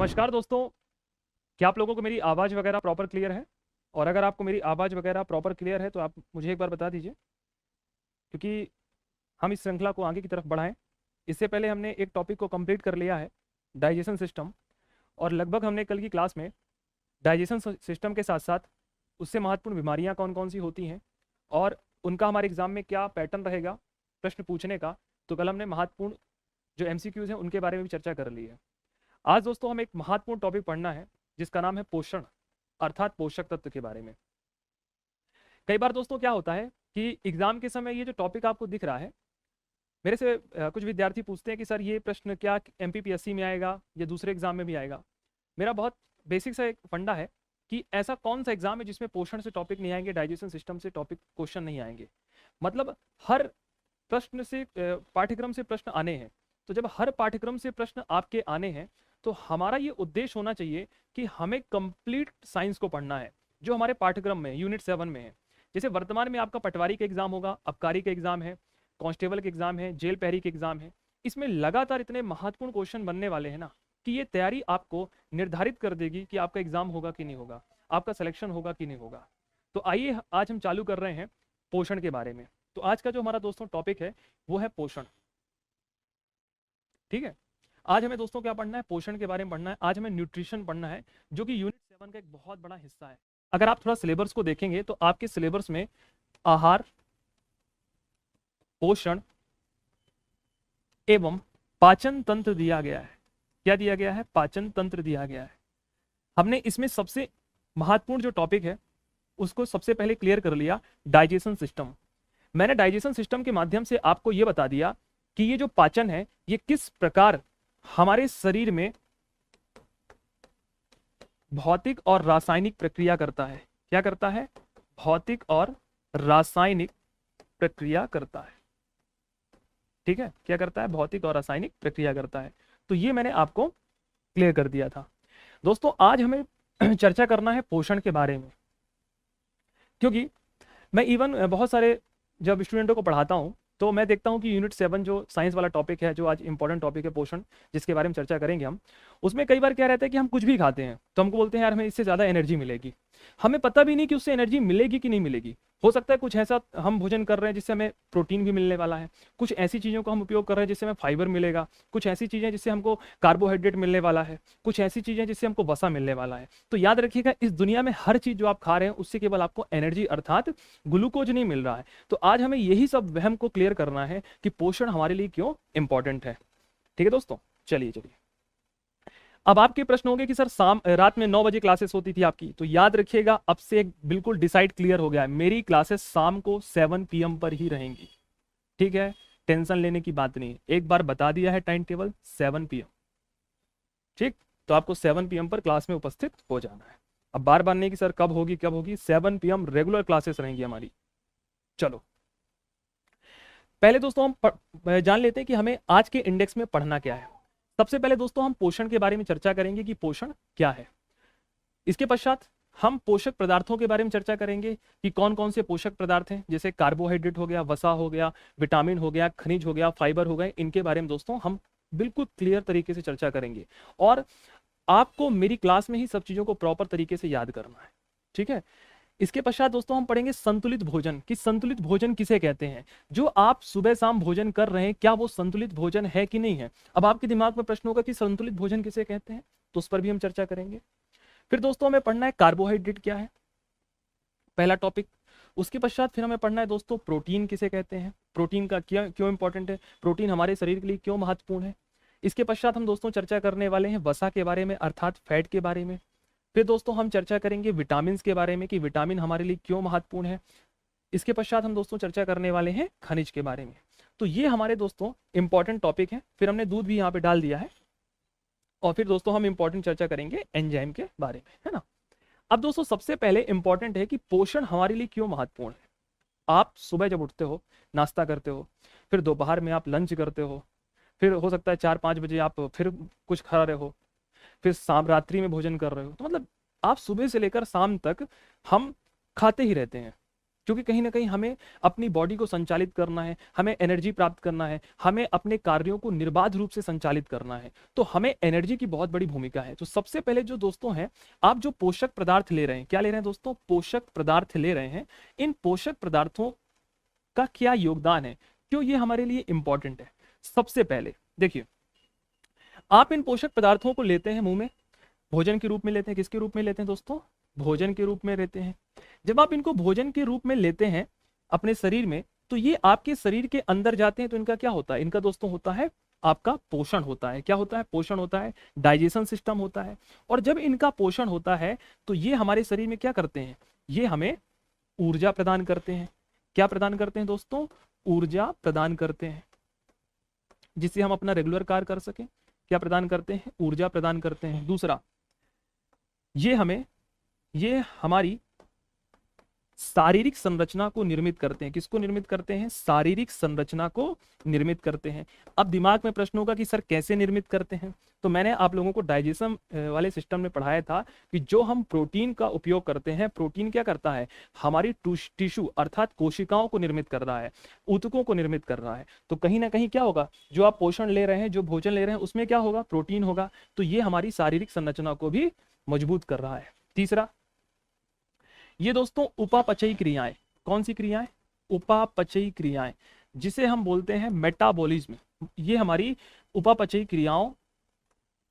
नमस्कार दोस्तों, क्या आप लोगों को मेरी आवाज़ वगैरह प्रॉपर क्लियर है? और अगर आपको मेरी आवाज़ वगैरह प्रॉपर क्लियर है तो आप मुझे एक बार बता दीजिए, क्योंकि हम इस श्रृंखला को आगे की तरफ बढ़ाएं। इससे पहले हमने एक टॉपिक को कंप्लीट कर लिया है, डाइजेशन सिस्टम। और लगभग हमने कल की क्लास में डाइजेशन सिस्टम के साथ साथ उससे महत्वपूर्ण बीमारियां कौन कौन सी होती हैं और उनका हमारे एग्जाम में क्या पैटर्न रहेगा प्रश्न पूछने का, तो कल हमने महत्वपूर्ण जो एमसीक्यूज हैं उनके बारे में भी चर्चा कर ली है। आज दोस्तों हम एक महत्वपूर्ण टॉपिक पढ़ना है जिसका नाम है पोषण, अर्थात पोषक तत्व के बारे में। कई बार दोस्तों क्या होता है कि एग्जाम के समय ये जो टॉपिक आपको दिख रहा है, मेरे से कुछ विद्यार्थी पूछते हैं कि सर ये प्रश्न क्या एमपीपीएससी में आएगा या दूसरे एग्जाम में भी आएगा। मेरा बहुत बेसिक सा एक फंडा है कि ऐसा कौन सा एग्जाम है जिसमें पोषण से टॉपिक नहीं आएंगे, डाइजेशन सिस्टम से टॉपिक क्वेश्चन नहीं आएंगे। मतलब हर प्रश्न से पाठ्यक्रम से प्रश्न आने हैं। तो जब हर पाठ्यक्रम से प्रश्न आपके आने हैं तो हमारा ये उद्देश्य होना चाहिए कि हमें कंप्लीट साइंस को पढ़ना है जो हमारे पाठ्यक्रम में यूनिट 7 में है। जैसे वर्तमान में आपका पटवारी का एग्जाम होगा, आबकारी का एग्जाम है, कांस्टेबल के एग्जाम है, जेल प्रहरी के एग्जाम है। इसमें लगातार इतने महत्वपूर्ण क्वेश्चन बनने वाले हैं ना कि ये तैयारी आपको निर्धारित कर देगी कि आपका एग्जाम होगा कि नहीं होगा, आपका सिलेक्शन होगा कि नहीं होगा। तो आइए आज हम चालू कर रहे हैं पोषण के बारे में। तो आज का जो हमारा दोस्तों टॉपिक है वो है पोषण। ठीक है, आज हमें दोस्तों क्या पढ़ना है? पोषण के बारे में पढ़ना है। आज हमें न्यूट्रिशन पढ़ना है जो कि यूनिट 7 का एक बहुत बड़ा हिस्सा है। अगर आप थोड़ा सिलेबस को देखेंगे तो आपके सिलेबस में आहार, पोषण एवं पाचन तंत्र दिया गया है। क्या दिया गया है? पाचन तंत्र दिया गया है। हमने इसमें सबसे महत्वपूर्ण जो टॉपिक है उसको सबसे पहले क्लियर कर लिया, डाइजेशन सिस्टम। मैंने डाइजेशन सिस्टम के माध्यम से आपको यह बता दिया कि ये जो पाचन है ये किस प्रकार हमारे शरीर में भौतिक और रासायनिक प्रक्रिया करता है। क्या करता है? भौतिक और रासायनिक प्रक्रिया करता है। ठीक है, क्या करता है? भौतिक और रासायनिक प्रक्रिया करता है। तो ये मैंने आपको क्लियर कर दिया था। दोस्तों आज हमें चर्चा करना है पोषण के बारे में, क्योंकि मैं इवन बहुत सारे जब स्टूडेंटों को पढ़ाता हूं तो मैं देखता हूं कि यूनिट 7 जो साइंस वाला टॉपिक है, जो आज इंपॉर्टेंट टॉपिक है पोषण, जिसके बारे में चर्चा करेंगे हम, उसमें कई बार क्या रहता है कि हम कुछ भी खाते हैं तो हमको बोलते हैं यार हमें इससे ज़्यादा एनर्जी मिलेगी। हमें पता भी नहीं कि उससे एनर्जी मिलेगी कि नहीं मिलेगी। हो सकता है कुछ ऐसा हम भोजन कर रहे हैं जिससे हमें प्रोटीन भी मिलने वाला है, कुछ ऐसी चीज़ों को हम उपयोग कर रहे हैं जिससे हमें फाइबर मिलेगा, कुछ ऐसी चीज़ें जिससे हमको कार्बोहाइड्रेट मिलने वाला है, कुछ ऐसी चीज़ें जिससे हमको वसा मिलने वाला है। तो याद रखिएगा, इस दुनिया में हर चीज़ जो आप खा रहे हैं उससे केवल आपको एनर्जी अर्थात ग्लूकोज नहीं मिल रहा है। तो आज हमें यही सब वहम को क्लियर करना है कि पोषण हमारे लिए क्यों इंपॉर्टेंट है। ठीक है दोस्तों, चलिए। अब आपके प्रश्न होंगे कि सर रात में 9 बजे क्लासेस होती थी आपकी, तो याद रखिएगा अब से बिल्कुल डिसाइड क्लियर हो गया है, मेरी क्लासेस शाम को 7 PM पर ही रहेंगी। ठीक है, टेंशन लेने की बात नहीं, एक बार बता दिया है टाइम टेबल 7 PM। ठीक, तो आपको 7 PM पर क्लास में उपस्थित हो जाना है। अब बार बार नहीं कि सर कब होगी 7 PM रेगुलर क्लासेस रहेंगी हमारी। चलो पहले दोस्तों हम जान लेते हैं कि हमें आज के इंडेक्स में पढ़ना क्या है। सबसे पहले दोस्तों हम पोषण के बारे में चर्चा करेंगे कि पोषण क्या है। इसके पश्चात हम पोषक पदार्थों के बारे में चर्चा करेंगे कि कौन कौन से पोषक पदार्थ हैं, जैसे कार्बोहाइड्रेट हो गया, वसा हो गया, विटामिन हो गया, खनिज हो गया, फाइबर हो गए। इनके बारे में दोस्तों हम बिल्कुल क्लियर तरीके से चर्चा करेंगे और आपको मेरी क्लास में ही सब चीज़ों को प्रॉपर तरीके से याद करना है। ठीक है, इसके पश्चात दोस्तों हम पढ़ेंगे संतुलित भोजन कि संतुलित भोजन किसे कहते हैं। जो आप सुबह शाम भोजन कर रहे हैं क्या वो संतुलित भोजन है कि नहीं है। अब आपके दिमाग में प्रश्न होगा कि संतुलित भोजन किसे कहते हैं, तो उस पर भी हम चर्चा करेंगे। फिर दोस्तों हमें पढ़ना है कार्बोहाइड्रेट क्या है, पहला टॉपिक। उसके पश्चात फिर हमें पढ़ना है दोस्तों प्रोटीन किसे कहते हैं, प्रोटीन का क्यों इंपॉर्टेंट है, प्रोटीन हमारे शरीर के लिए क्यों महत्वपूर्ण है। इसके पश्चात हम दोस्तों चर्चा करने वाले हैं वसा के बारे में अर्थात फैट के बारे में। फिर दोस्तों हम चर्चा करेंगे विटामिन के बारे में कि विटामिन हमारे लिए क्यों महत्वपूर्ण है। इसके पश्चात हम दोस्तों चर्चा करने वाले हैं खनिज के बारे में। तो ये हमारे दोस्तों इंपॉर्टेंट टॉपिक है। फिर हमने दूध भी यहाँ पे डाल दिया है और फिर दोस्तों हम इंपॉर्टेंट चर्चा करेंगे एंजाइम के बारे में, है ना। अब दोस्तों सबसे पहले इंपॉर्टेंट है कि पोषण हमारे लिए क्यों महत्वपूर्ण है। आप सुबह जब उठते हो नाश्ता करते हो, फिर दोपहर में आप लंच करते हो, फिर हो सकता है 4-5 बजे आप फिर कुछ खा रहे हो, फिर शाम रात्रि में भोजन कर रहे हो। तो मतलब आप सुबह से लेकर शाम तक हम खाते ही रहते हैं। क्योंकि कहीं ना कहीं हमें अपनी बॉडी को संचालित करना है, हमें एनर्जी प्राप्त करना है, हमें अपने कार्यों को निर्बाध रूप से संचालित करना है, तो हमें एनर्जी की बहुत बड़ी भूमिका है। तो सबसे पहले जो दोस्तों हैं, आप जो पोषक पदार्थ ले रहे हैं, क्या ले रहे हैं दोस्तों, पोषक पदार्थ ले रहे हैं, इन पोषक पदार्थों का क्या योगदान है, क्यों ये हमारे लिए इंपॉर्टेंट है। सबसे पहले देखिए, आप इन पोषक पदार्थों को लेते हैं मुंह में, भोजन के रूप में लेते हैं। किसके रूप में लेते हैं दोस्तों, भोजन के रूप में लेते हैं। जब आप इनको भोजन के रूप में लेते हैं अपने शरीर में, तो ये आपके शरीर के अंदर जाते हैं, तो इनका क्या होता है, इनका दोस्तों होता है आपका पोषण होता है। क्या होता है, पोषण होता है, डाइजेशन सिस्टम होता है। और जब इनका पोषण होता है तो ये हमारे शरीर में क्या करते हैं, ये हमें ऊर्जा प्रदान करते हैं। क्या प्रदान करते हैं दोस्तों, ऊर्जा प्रदान करते हैं, जिससे हम अपना रेगुलर कार्य कर सकें। क्या प्रदान करते हैं, ऊर्जा प्रदान करते हैं। दूसरा, ये हमारी शारीरिक संरचना को निर्मित करते हैं। किसको निर्मित करते हैं, शारीरिक संरचना को निर्मित करते हैं। अब दिमाग में प्रश्न होगा कि सर कैसे निर्मित करते हैं, तो मैंने आप लोगों को डाइजेशन वाले सिस्टम में पढ़ाया था कि जो हम प्रोटीन का उपयोग करते हैं, प्रोटीन क्या करता है, हमारी टिश्यू अर्थात कोशिकाओं को निर्मित कर रहा है, ऊतकों को निर्मित कर रहा है। तो कहीं ना कहीं क्या होगा, जो आप पोषण ले रहे हैं, जो भोजन ले रहे हैं, उसमें क्या होगा, प्रोटीन होगा। तो ये हमारी शारीरिक संरचना को भी मजबूत कर रहा है। तीसरा, ये दोस्तों उपापचयी क्रियाएं, कौन सी क्रियाएं, उपापचयी क्रियाएं, जिसे हम बोलते हैं मेटाबॉलिज्म। ये हमारी उपापचयी क्रियाओं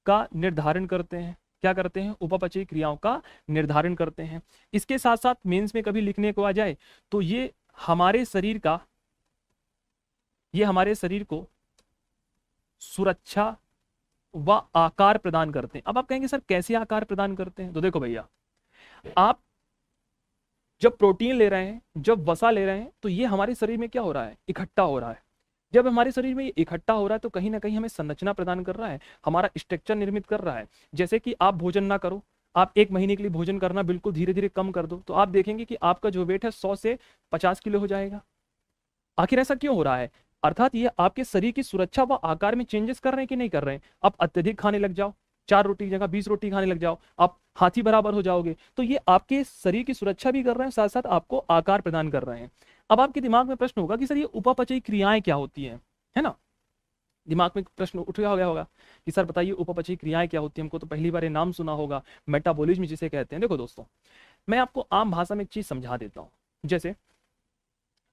का निर्धारण करते हैं। क्या करते हैं, उपापचयी क्रियाओं का निर्धारण करते हैं। इसके साथ साथ मेंस में कभी लिखने को आ जाए तो ये हमारे शरीर को सुरक्षा व आकार प्रदान करते हैं। अब आप कहेंगे सर कैसे आकार प्रदान करते हैं, तो देखो भैया, आप जब प्रोटीन ले रहे हैं, जब वसा ले रहे हैं, तो ये हमारे शरीर में क्या हो रहा है, इकट्ठा हो रहा है। जब हमारे शरीर में ये इकट्ठा हो रहा है तो कहीं ना कहीं हमें संरचना प्रदान कर रहा है, हमारा स्ट्रक्चर निर्मित कर रहा है। जैसे कि आप भोजन ना करो, आप 1 महीने के लिए भोजन करना बिल्कुल धीरे धीरे कम कर दो, तो आप देखेंगे कि आपका जो वेट है 100 से 50 किलो हो जाएगा। आखिर ऐसा क्यों हो रहा है, अर्थात ये आपके शरीर की सुरक्षा व आकार में चेंजेस कर रहे हैं कि नहीं कर रहे हैं। आप अत्यधिक खाने लग जाओ, 4 रोटी की जगह 20 रोटी खाने लग जाओ, आप हाथी बराबर हो जाओगे, तो ये आपके शरीर की सुरक्षा भी कर रहे हैं, साथ साथ आपको आकार प्रदान कर रहे हैं। अब आपके दिमाग में प्रश्न होगा कि सर ये उपापचयी क्रियाएं क्या होती हैं, है ना, दिमाग में प्रश्न उठ गया होगा कि सर बताइए उपापचयी क्रियाएं क्या होती है। हमको तो पहली बार ये नाम सुना होगा, मेटाबॉलिज्म जिसे कहते हैं। देखो दोस्तों, मैं आपको आम भाषा में एक चीज समझा देता हूँ। जैसे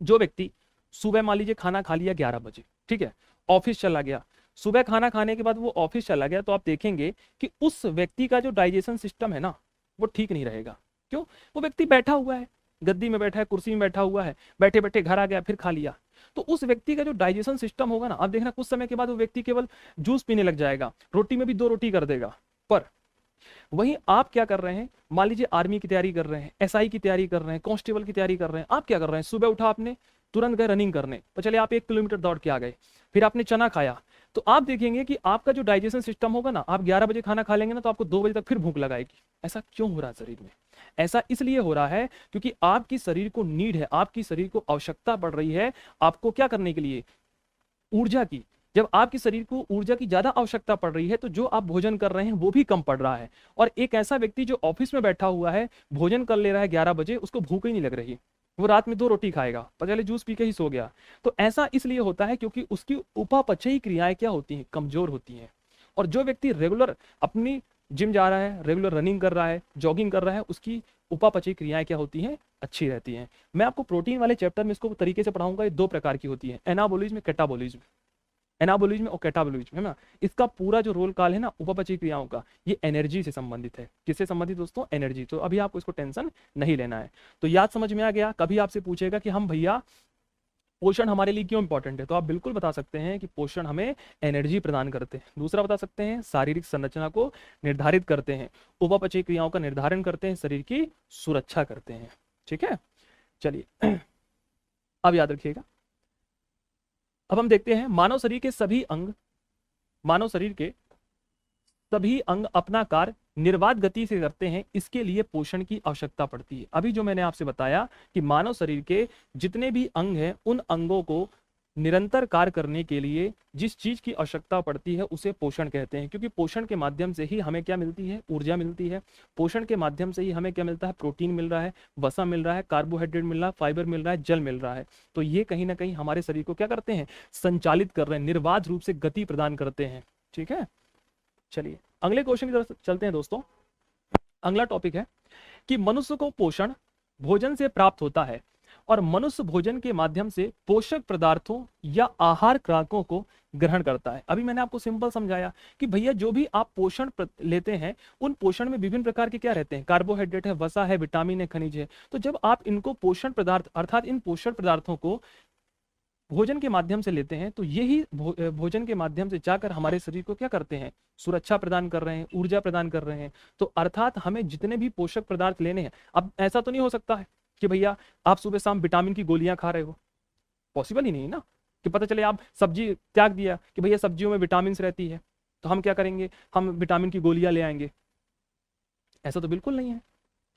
जो व्यक्ति सुबह मान लीजिए खाना खा लिया 11 बजे, ठीक है, ऑफिस चला गया, सुबह खाना खाने के बाद वो ऑफिस चला गया, तो आप देखेंगे कि उस व्यक्ति का जो डाइजेशन सिस्टम है ना, वो ठीक नहीं रहेगा। क्यों, वो व्यक्ति बैठा हुआ है, गद्दी में बैठा है, कुर्सी में बैठा हुआ है, बैठे बैठे घर आ गया, फिर खा लिया, तो उस व्यक्ति का जो डाइजेशन सिस्टम होगा ना, आप देखना कुछ समय के बाद वो व्यक्ति केवल जूस पीने लग जाएगा, रोटी में भी 2 रोटी कर देगा। पर वहीं आप क्या कर रहे हैं, मान लीजिए आर्मी की तैयारी कर रहे हैं, एसआई की तैयारी कर रहे हैं, कांस्टेबल की तैयारी कर रहे हैं, आप क्या कर रहे हैं, सुबह उठा आपने, तुरंत गए रनिंग करने, तो चले आप 1 किलोमीटर दौड़ के आ गए, फिर आपने चना खाया, तो आप देखेंगे कि आपका जो डाइजेशन सिस्टम होगा ना, आप 11 बजे खाना खा लेंगे ना, तो आपको 2 बजे तक फिर भूख लगाएगी। ऐसा क्यों हो रहा है शरीर में, ऐसा इसलिए हो रहा है क्योंकि आपकी शरीर को नीड है, आपकी शरीर को आवश्यकता पड़ रही है आपको क्या करने के लिए, ऊर्जा की। जब आपके शरीर को ऊर्जा की ज्यादा आवश्यकता पड़ रही है तो जो आप भोजन कर रहे हैं वो भी कम पड़ रहा है। और एक ऐसा व्यक्ति जो ऑफिस में बैठा हुआ है, भोजन कर ले रहा है 11 बजे, उसको भूख ही नहीं लग रही, वो रात में 2 रोटी खाएगा, पहले जूस पी के ही सो गया। तो ऐसा इसलिए होता है क्योंकि उसकी उपापचयी क्रियाएं क्या होती हैं, कमजोर होती हैं। और जो व्यक्ति रेगुलर अपनी जिम जा रहा है, रेगुलर रनिंग कर रहा है, जॉगिंग कर रहा है, उसकी उपापचयी क्रियाएं क्या होती हैं, अच्छी रहती हैं। मैं आपको प्रोटीन वाले चैप्टर में इसको तरीके से पढ़ाऊंगा। ये 2 प्रकार की होती है, एनाबोलिज्म, कैटाबोलिज्म। एनाबोलिज्म और कैटाबोलिज्म, है ना, इसका पूरा जो रोल काल है ना उपापचयी क्रियाओं का, ये एनर्जी से संबंधित है। किससे संबंधित दोस्तों, एनर्जी। तो अभी आपको इसको टेंशन नहीं लेना है। तो याद समझ में आ गया। कभी आपसे पूछेगा कि हम भैया पोषण हमारे लिए क्यों इंपॉर्टेंट है, तो आप बिल्कुल बता सकते हैं कि पोषण हमें एनर्जी प्रदान करते हैं। दूसरा बता सकते हैं शारीरिक संरचना को निर्धारित करते हैं, उपापचयी क्रियाओं का निर्धारण करते हैं, शरीर की सुरक्षा करते हैं। ठीक है, चलिए अब याद रखिएगा। अब हम देखते हैं मानव शरीर के सभी अंग अपना कार्य निर्बाध गति से करते हैं, इसके लिए पोषण की आवश्यकता पड़ती है। अभी जो मैंने आपसे बताया कि मानव शरीर के जितने भी अंग हैं, उन अंगों को निरंतर कार्य करने के लिए जिस चीज की आवश्यकता पड़ती है उसे पोषण कहते हैं, क्योंकि पोषण के माध्यम से ही हमें क्या मिलती है, ऊर्जा मिलती है। पोषण के माध्यम से ही हमें क्या मिलता है, प्रोटीन मिल रहा है, वसा मिल रहा है, कार्बोहाइड्रेट मिल रहा है, फाइबर मिल रहा है, जल मिल रहा है। तो ये कहीं ना कहीं हमारे शरीर को क्या करते हैं, संचालित कर रहे हैं, निर्बाध रूप से गति प्रदान करते हैं। ठीक है, चलिए अगले क्वेश्चन की तरफ चलते हैं दोस्तों। अगला टॉपिक है कि मनुष्य को पोषण भोजन से प्राप्त होता है और मनुष्य भोजन के माध्यम से पोषक पदार्थों या आहार खुराकों को ग्रहण करता है। अभी मैंने आपको सिंपल समझाया कि भैया जो भी आप पोषण लेते हैं उन पोषण में विभिन्न प्रकार के क्या रहते हैं, कार्बोहाइड्रेट है, वसा है, विटामिन है, खनिज है। तो जब आप इनको पोषण पदार्थ अर्थात इन पोषण पदार्थों को भोजन के माध्यम से लेते हैं तो यही भोजन के माध्यम से जाकर हमारे शरीर को क्या करते हैं, सुरक्षा प्रदान कर रहे हैं, ऊर्जा प्रदान कर रहे हैं। तो अर्थात हमें जितने भी पोषक पदार्थ लेने हैं, अब ऐसा तो नहीं हो सकता है कि भैया आप सुबह शाम विटामिन की गोलियां खा रहे हो, पॉसिबल ही नहीं ना। कि पता चले आप सब्जी त्याग दिया कि भैया सब्जियों में विटामिन रहती है तो हम क्या करेंगे, हम विटामिन की गोलियां ले आएंगे, ऐसा तो बिल्कुल नहीं है।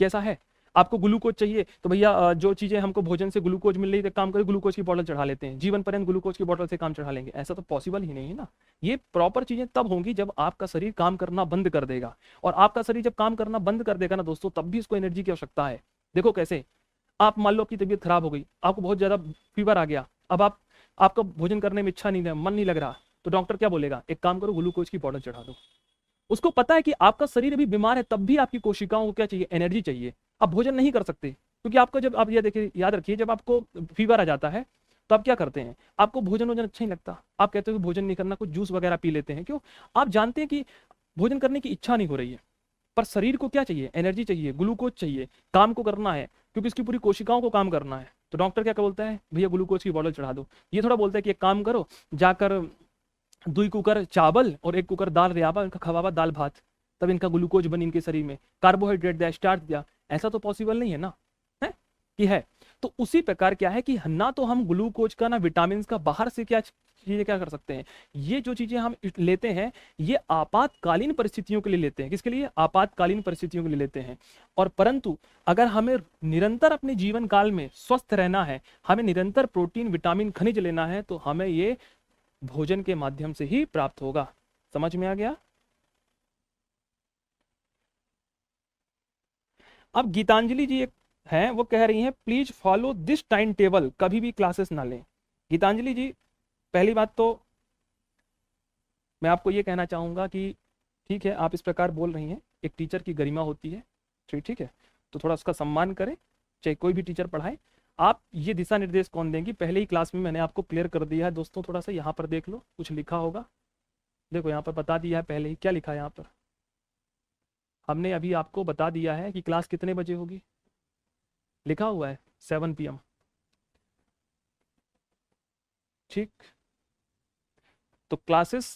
कैसा है, आपको ग्लूकोज चाहिए तो भैया जो चीजें हमको भोजन से ग्लूकोज मिल रही है, काम करें ग्लूकोज की बोतल चढ़ा लेते हैं, जीवन पर्यंत ग्लूकोज की बोतल से काम चढ़ा लेंगे, ऐसा तो पॉसिबल ही नहीं है ना। ये प्रॉपर चीजें तब होंगी जब आपका शरीर काम करना बंद कर देगा, और आपका शरीर जब काम करना बंद कर देगा ना दोस्तों, तब भी इसको एनर्जी की आवश्यकता है। देखो कैसे, आप मान लो आपकी तबीयत खराब हो गई, आपको बहुत ज्यादा फीवर आ गया, अब आपका भोजन करने में इच्छा नहीं है, मन नहीं लग रहा, तो डॉक्टर क्या बोलेगा, एक काम करो ग्लूकोज की बोतल चढ़ा दो। उसको पता है कि आपका शरीर अभी बीमार है, तब भी आपकी कोशिकाओं को क्या चाहिए, एनर्जी चाहिए। आप भोजन नहीं कर सकते क्योंकि आपका जब आप ये देखिए, याद रखिए, जब आपको फीवर आ जाता है तो आप क्या करते हैं, आपको भोजन अच्छा नहीं लगता, आप कहते हो कि भोजन नहीं करना, कुछ जूस वगैरह पी लेते हैं। क्यों, आप जानते हैं कि भोजन करने की इच्छा नहीं हो रही है, पर शरीर को क्या चाहिए, एनर्जी चाहिए, ग्लूकोज चाहिए, काम को करना है, क्योंकि इसकी पूरी कोशिकाओं को काम करना है। तो डॉक्टर क्या बोलता है, भैया ग्लूकोज की बोतल चढ़ा दो। ये थोड़ा बोलता है कि एक काम करो, जाकर 2 कुकर चावल और 1 कुकर दाल रियाबा इनका खवाबा दाल भात, तब इनका ग्लूकोज बनी इनके शरीर में, कार्बोहाइड्रेट दिया, स्टार्च दिया। ऐसा तो पॉसिबल नहीं है ना, है कि है। तो उसी प्रकार क्या है कि ना तो हम ग्लूकोज का ना विटामिन का बाहर से क्या चीजें क्या कर सकते हैं, ये जो चीजें हम लेते हैं ये आपातकालीन परिस्थितियों के लिए लेते हैं। किसके लिए, आपातकालीन परिस्थितियों के लिए लेते हैं। और परंतु अगर हमें निरंतर अपने जीवन काल में स्वस्थ रहना है, हमें निरंतर प्रोटीन, विटामिन, खनिज लेना है, तो हमें ये भोजन के माध्यम से ही प्राप्त होगा। समझ में आ गया। अब गीतांजलि जी एक हैं, वो कह रही हैं please follow this time table, कभी भी क्लासेस ना लें। गीतांजलि जी, पहली बात तो मैं आपको ये कहना चाहूंगा कि ठीक है आप इस प्रकार बोल रही हैं, एक टीचर की गरिमा होती है, ठीक है, तो थोड़ा उसका सम्मान करें, चाहे कोई भी टीचर पढ़ाए। आप ये दिशा निर्देश कौन देंगी, पहले ही क्लास में मैंने आपको क्लियर कर दिया है दोस्तों। थोड़ा सा यहाँ पर देख लो, कुछ लिखा होगा, देखो यहाँ पर बता दिया है पहले ही, क्या लिखा है यहाँ पर, हमने अभी आपको बता दिया है कि क्लास कितने बजे होगी, लिखा हुआ है 7 PM। ठीक, तो क्लासेस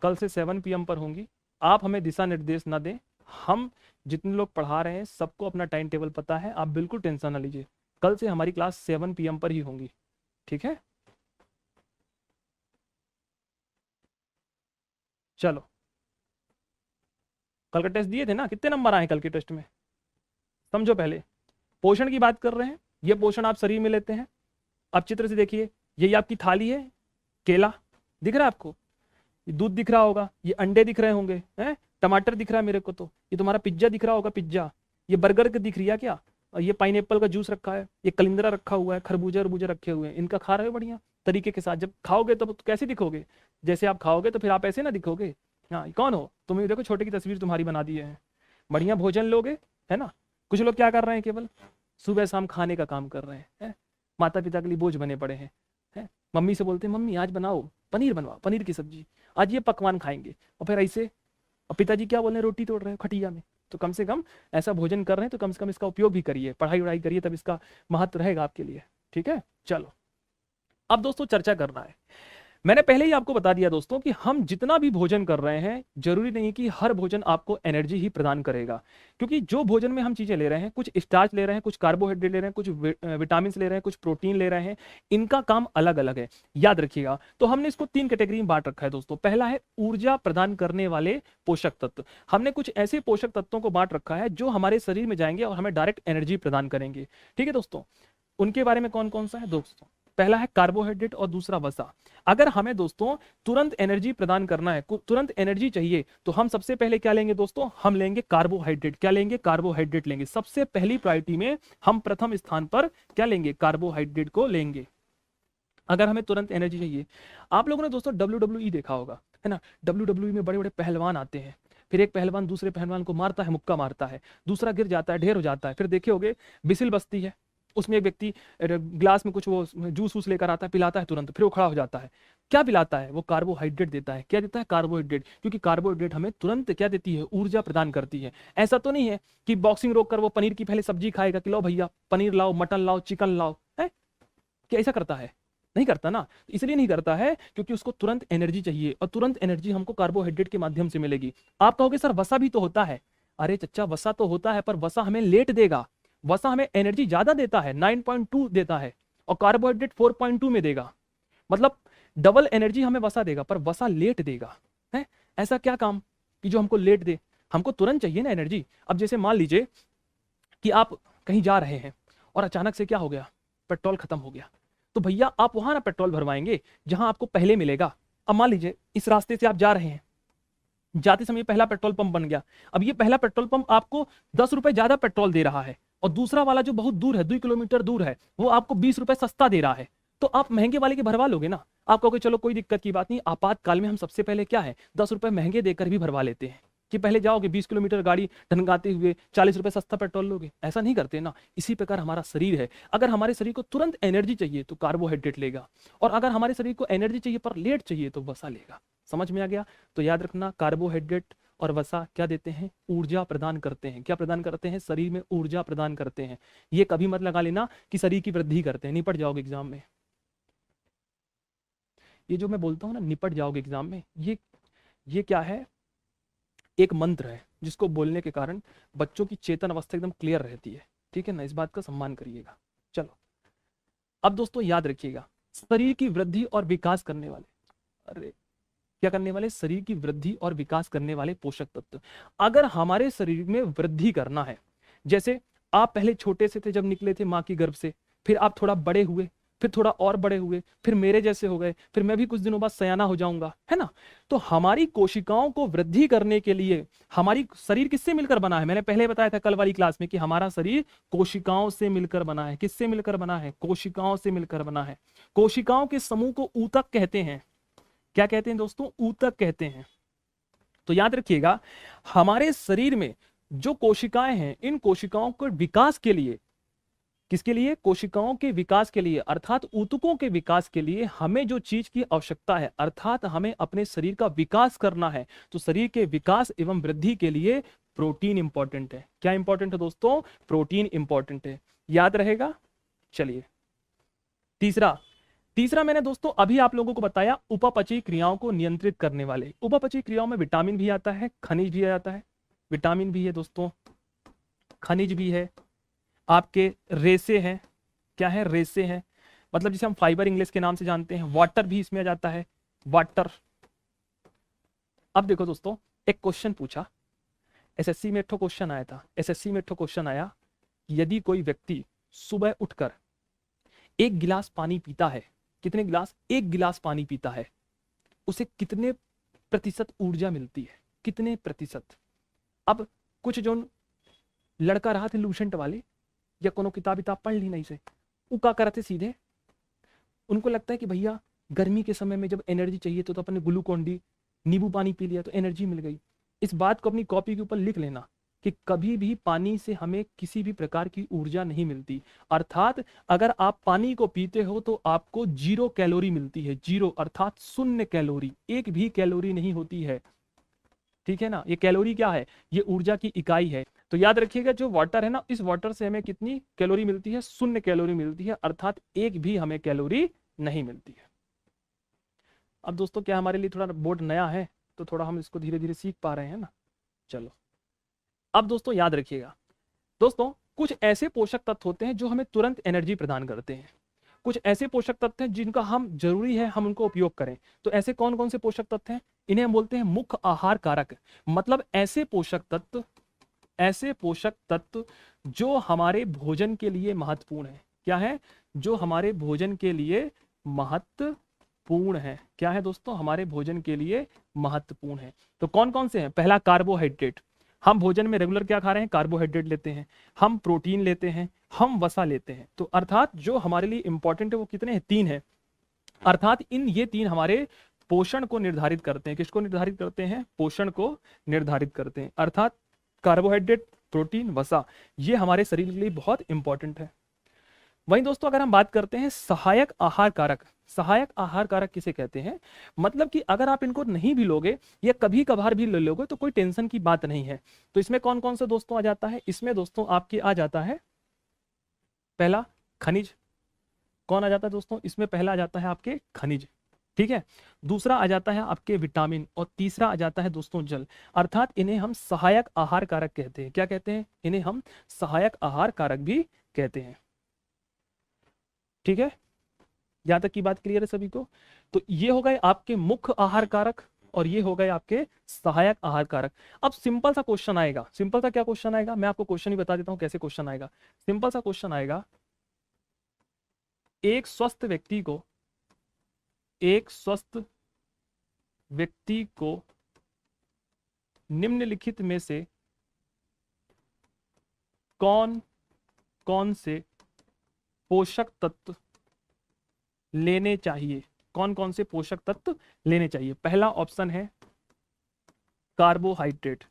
कल से 7 PM पर होंगी। आप हमें दिशा निर्देश ना दें, हम जितने लोग पढ़ा रहे हैं सबको अपना टाइम टेबल पता है, आप बिल्कुल टेंशन ना लीजिए। कल से हमारी क्लास 7 PM पर ही होंगी, ठीक है। चलो, कल का टेस्ट दिए थे ना, कितने नंबर आए कल के टेस्ट में, समझो। पहले पोषण की बात कर रहे हैं, ये पोषण आप शरीर में लेते हैं। अब चित्र से देखिए, यही आपकी थाली है, केला दिख रहा है आपको, ये दूध दिख रहा होगा, ये अंडे दिख रहे होंगे, हैं, टमाटर दिख रहा है मेरे को, तो ये तुम्हारा पिज्जा दिख रहा होगा, पिज्जा, ये बर्गर का दिख रही है क्या, और ये पाइनएप्पल का जूस रखा है, ये कलिंद्रा रखा हुआ है, खरबूजा खरबूजा रखे हुए हैं, इनका खा रहे हो बढ़िया तरीके के साथ। जब खाओगे तो कैसे दिखोगे, जैसे आप खाओगे तो फिर आप ऐसे ना दिखोगे। हाँ, कौन हो तुम, देखो छोटे की तस्वीर तुम्हारी बना दी है, बढ़िया भोजन लोगे, है ना। कुछ लोग क्या कर रहे हैं, केवल सुबह शाम खाने का काम कर रहे हैं, माता पिता के लिए बोझ बने पड़े हैं, मम्मी से बोलते हैं मम्मी आज बनाओ पनीर, बनवा पनीर की सब्जी, आज ये पकवान खाएंगे, और फिर ऐसे, और पिताजी क्या बोल रहे हैं, रोटी तोड़ रहे हैं खटिया में। तो कम से कम ऐसा भोजन कर रहे हैं तो कम से कम इसका उपयोग भी करिए, पढ़ाई वढ़ाई करिए, तब इसका महत्व रहेगा आपके लिए, ठीक है। चलो, अब दोस्तों चर्चा करना है। मैंने पहले ही आपको बता दिया दोस्तों कि हम जितना भी भोजन कर रहे हैं, जरूरी नहीं कि हर भोजन आपको एनर्जी ही प्रदान करेगा, क्योंकि जो भोजन में हम चीजें ले रहे हैं, कुछ स्टार्च ले रहे हैं, कुछ कार्बोहाइड्रेट ले रहे हैं, कुछ विटामिन ले रहे हैं, कुछ प्रोटीन ले रहे हैं, इनका काम अलग अलग है, याद रखिएगा। तो हमने इसको 3 कैटेगरी में बांट रखा है दोस्तों। पहला है ऊर्जा प्रदान करने वाले पोषक तत्व, हमने कुछ ऐसे पोषक तत्वों को बांट रखा है जो हमारे शरीर में जाएंगे और हमें डायरेक्ट एनर्जी प्रदान करेंगे, ठीक है दोस्तों। उनके बारे में कौन कौन सा है दोस्तों, पहला है कार्बोहाइड्रेट और दूसरा वसा। अगर हमें दोस्तों तुरंत एनर्जी प्रदान करना है, तुरंत एनर्जी चाहिए, तो हम सबसे पहले क्या लेंगे दोस्तों, हम लेंगे कार्बोहाइड्रेट। क्या लेंगे, कार्बोहाइड्रेट लेंगे। सबसे पहली प्रायोरिटी में हम प्रथम स्थान पर क्या लेंगे, कार्बोहाइड्रेट को लेंगे। अगर हमें तुरंत एनर्जी चाहिए, आप लोगों ने दोस्तों WWE देखा होगा, है ना। WWE में बड़े बड़े पहलवान आते हैं, फिर एक पहलवान दूसरे पहलवान को मारता है, मुक्का मारता है, दूसरा गिर जाता है, ढेर हो जाता है। फिर देखे होगे बिसिल बजती है, उसमें एक व्यक्ति ग्लास में कुछ वो जूस वूस लेकर आता है, पिलाता है तुरंत, फिर वो खड़ा हो जाता है। क्या पिलाता है, वो कार्बोहाइड्रेट देता है। क्या देता है, कार्बोहाइड्रेट, क्योंकि कार्बोहाइड्रेट हमें तुरंत क्या देती है, ऊर्जा प्रदान करती है। ऐसा तो नहीं है कि बॉक्सिंग रोक कर वो पनीर की पहले सब्जी खाएगा कि लो भैया पनीर लाओ, मटन लाओ, चिकन लाओ, है क्या ऐसा करता है, नहीं करता ना। इसलिए नहीं करता है क्योंकि उसको तुरंत एनर्जी चाहिए, और तुरंत एनर्जी हमको कार्बोहाइड्रेट के माध्यम से मिलेगी। आप कहोगे सर वसा भी तो होता है। अरे चच्चा वसा तो होता है, पर वसा हमें लेट देगा। वसा हमें एनर्जी ज्यादा देता है, 9.2 देता है, और कार्बोहाइड्रेट 4.2 में देगा। मतलब डबल एनर्जी हमें वसा देगा, पर वसा लेट देगा। है ऐसा क्या काम कि जो हमको लेट दे, हमको तुरंत चाहिए ना एनर्जी। अब जैसे मान लीजिए कि आप कहीं जा रहे हैं और अचानक से क्या हो गया, पेट्रोल खत्म हो गया, तो भैया आप वहां ना पेट्रोल भरवाएंगे जहां आपको पहले मिलेगा। अब मान लीजिए इस रास्ते से आप जा रहे हैं, जाते समय पहला पेट्रोल पंप बन गया। अब ये पहला पेट्रोल पंप आपको 10 रुपए ज्यादा पेट्रोल दे रहा है, और दूसरा वाला जो बहुत दूर है, 2 किलोमीटर दूर है, वो आपको 20 रुपए सस्ता दे रहा है। तो आप महंगे वाले के भरवा लोगे ना। आप कहोगे चलो कोई दिक्कत की बात नहीं, आपातकाल में हम सबसे पहले क्या है 10 रुपए महंगे देकर भी भरवा लेते हैं, कि पहले जाओगे 20 किलोमीटर गाड़ी ढनगाते हुए 40 रुपए सस्ता पेट्रोल लोगे। ऐसा नहीं करते ना। इसी प्रकार हमारा शरीर है, अगर हमारे शरीर को तुरंत एनर्जी चाहिए तो कार्बोहाइड्रेट लेगा, और अगर हमारे शरीर को एनर्जी चाहिए पर लेट चाहिए तो वसा लेगा। समझ में आ गया। तो याद रखना, कार्बोहाइड्रेट और वसा क्या देते हैं, ऊर्जा प्रदान करते हैं। क्या प्रदान करते हैं, शरीर में ऊर्जा प्रदान करते हैं। ये कभी मत लगा लेना कि शरीर की वृद्धि करते हैं, निपट जाओगे एग्जाम में। ये जो मैं बोलता हूँ ना, निपट जाओगे एग्जाम में, ये क्या है, एक मंत्र है जिसको बोलने के कारण बच्चों की चेतन अवस्था एकदम क्लियर रहती है। ठीक है ना, इस बात का सम्मान करिएगा। चलो अब दोस्तों याद रखिएगा, शरीर की वृद्धि और विकास करने वाले, अरे क्या करने वाले, शरीर की वृद्धि और विकास करने वाले पोषक तत्व। अगर हमारे शरीर में वृद्धि करना है, जैसे आप पहले छोटे से थे जब निकले थे माँ की गर्भ से, फिर आप थोड़ा बड़े हुए, फिर थोड़ा और बड़े हुए, फिर मेरे जैसे हो गए, फिर मैं भी कुछ दिनों बाद सयाना हो जाऊंगा, है ना। तो हमारी कोशिकाओं को वृद्धि करने के लिए, हमारी शरीर किससे मिलकर बना है, मैंने पहले बताया था कल वाली क्लास में कि हमारा शरीर कोशिकाओं से मिलकर बना है। किससे मिलकर बना है, कोशिकाओं से मिलकर बना है। कोशिकाओं के समूह को ऊतक कहते हैं। क्या कहते हैं दोस्तों, ऊतक कहते हैं। तो याद रखिएगा, हमारे शरीर में जो कोशिकाएं हैं, इन कोशिकाओं के विकास के लिए, किसके लिए, कोशिकाओं के विकास के लिए, अर्थात ऊतकों के विकास के लिए हमें जो चीज की आवश्यकता है, अर्थात हमें अपने शरीर का विकास करना है, तो शरीर के विकास एवं वृद्धि के लिए प्रोटीन इंपॉर्टेंट है। क्या इंपॉर्टेंट है दोस्तों, प्रोटीन इंपॉर्टेंट है। याद रहेगा। चलिए तीसरा मैंने दोस्तों अभी आप लोगों को बताया, उपापचयी क्रियाओं को नियंत्रित करने वाले। उपापचयी क्रियाओं में विटामिन भी आता है, खनिज भी आता है। विटामिन भी है दोस्तों, खनिज भी है, आपके रेसे हैं। क्या है, रेसे हैं, मतलब जिसे हम फाइबर इंग्लिश के नाम से जानते हैं। वाटर भी इसमें आ जाता है, वाटर। अब देखो दोस्तों, एक क्वेश्चन पूछा एसएससी में, एक क्वेश्चन आया था, एसएससी में एक क्वेश्चन आया, यदि कोई व्यक्ति सुबह उठकर 1 गिलास पानी पीता है, कितने गिलास, 1 गिलास पानी पीता है, उसे कितने प्रतिशत ऊर्जा मिलती है, कितने प्रतिशत। अब कुछ जो लड़का रहा थे लूसेंट वाले, या कोनो किताब पढ़ ली नहीं से, वो क्या करते सीधे, उनको लगता है कि भैया गर्मी के समय में जब एनर्जी चाहिए तो अपने ग्लूकोन डी नींबू पानी पी लिया तो एनर्जी मिल गई। इस बात को अपनी कॉपी के ऊपर लिख लेना कि कभी भी पानी से हमें किसी भी प्रकार की ऊर्जा नहीं मिलती। अर्थात अगर आप पानी को पीते हो तो आपको 0 कैलोरी मिलती है, 0 अर्थात 0 कैलोरी, 1 भी कैलोरी नहीं होती है। ठीक है ना, ये कैलोरी क्या है, ये ऊर्जा की इकाई है। तो याद रखिएगा, जो वाटर है ना, इस वाटर से हमें कितनी कैलोरी मिलती है, 0 कैलोरी मिलती है, अर्थात 1 भी हमें कैलोरी नहीं मिलती है। अब दोस्तों क्या हमारे लिए थोड़ा बोर्ड नया है, तो थोड़ा हम इसको धीरे धीरे सीख पा रहे हैं ना। चलो अब दोस्तों याद रखिएगा, दोस्तों कुछ ऐसे पोषक तत्व होते हैं जो हमें तुरंत एनर्जी प्रदान करते हैं। कुछ ऐसे पोषक तत्व हैं जिनका हम जरूरी है हम उनको उपयोग करें। तो ऐसे कौन कौन से पोषक तत्व हैं, इन्हें हम बोलते हैं मुख्य आहार कारक। मतलब ऐसे पोषक तत्व जो हमारे भोजन के लिए महत्वपूर्ण है। क्या है, जो हमारे भोजन के लिए महत्वपूर्ण है। क्या है दोस्तों? हमारे भोजन के लिए महत्वपूर्ण है। तो कौन कौन से हैं? पहला कार्बोहाइड्रेट, हम भोजन में रेगुलर क्या खा रहे हैं? कार्बोहाइड्रेट लेते हैं। हम प्रोटीन लेते हैं, हम वसा लेते हैं। तो अर्थात जो हमारे लिए इंपॉर्टेंट है वो कितने हैं? 3 है। अर्थात ये 3 हमारे पोषण को निर्धारित करते हैं। किसको निर्धारित करते हैं? पोषण को निर्धारित करते हैं। अर्थात कार्बोहाइड्रेट, प्रोटीन, वसा, ये हमारे शरीर के लिए बहुत इंपॉर्टेंट है। वहीं दोस्तों अगर हम बात करते हैं सहायक आहार कारक, सहायक आहार कारक किसे कहते हैं? मतलब कि अगर आप इनको नहीं भी लोगे या कभी कभार भी ले लोगे तो कोई टेंशन की बात नहीं है। तो इसमें कौन कौन से दोस्तों आ जाता है? इसमें दोस्तों आपके आ जाता है पहला खनिज। कौन आ जाता है दोस्तों? इसमें पहला आ जाता है आपके खनिज, ठीक है। दूसरा आ जाता है आपके विटामिन और तीसरा आ जाता है दोस्तों जल। अर्थात इन्हें हम सहायक आहार कारक कहते हैं। क्या कहते हैं? इन्हें हम सहायक आहार कारक भी कहते हैं, ठीक है। यहां तक की बात क्लियर है सभी को? तो ये हो गए आपके मुख्य आहार कारक और ये हो गए आपके सहायक आहार कारक। अब सिंपल सा क्वेश्चन आएगा। सिंपल सा क्या क्वेश्चन आएगा? मैं आपको क्वेश्चन ही बता देता हूं कैसे क्वेश्चन आएगा। सिंपल सा क्वेश्चन आएगा, एक स्वस्थ व्यक्ति को, एक स्वस्थ व्यक्ति को निम्नलिखित में से कौन कौन से पोषक तत्व लेने चाहिए? कौन कौन से पोषक तत्व लेने चाहिए? पहला ऑप्शन है कार्बोहाइड्रेट।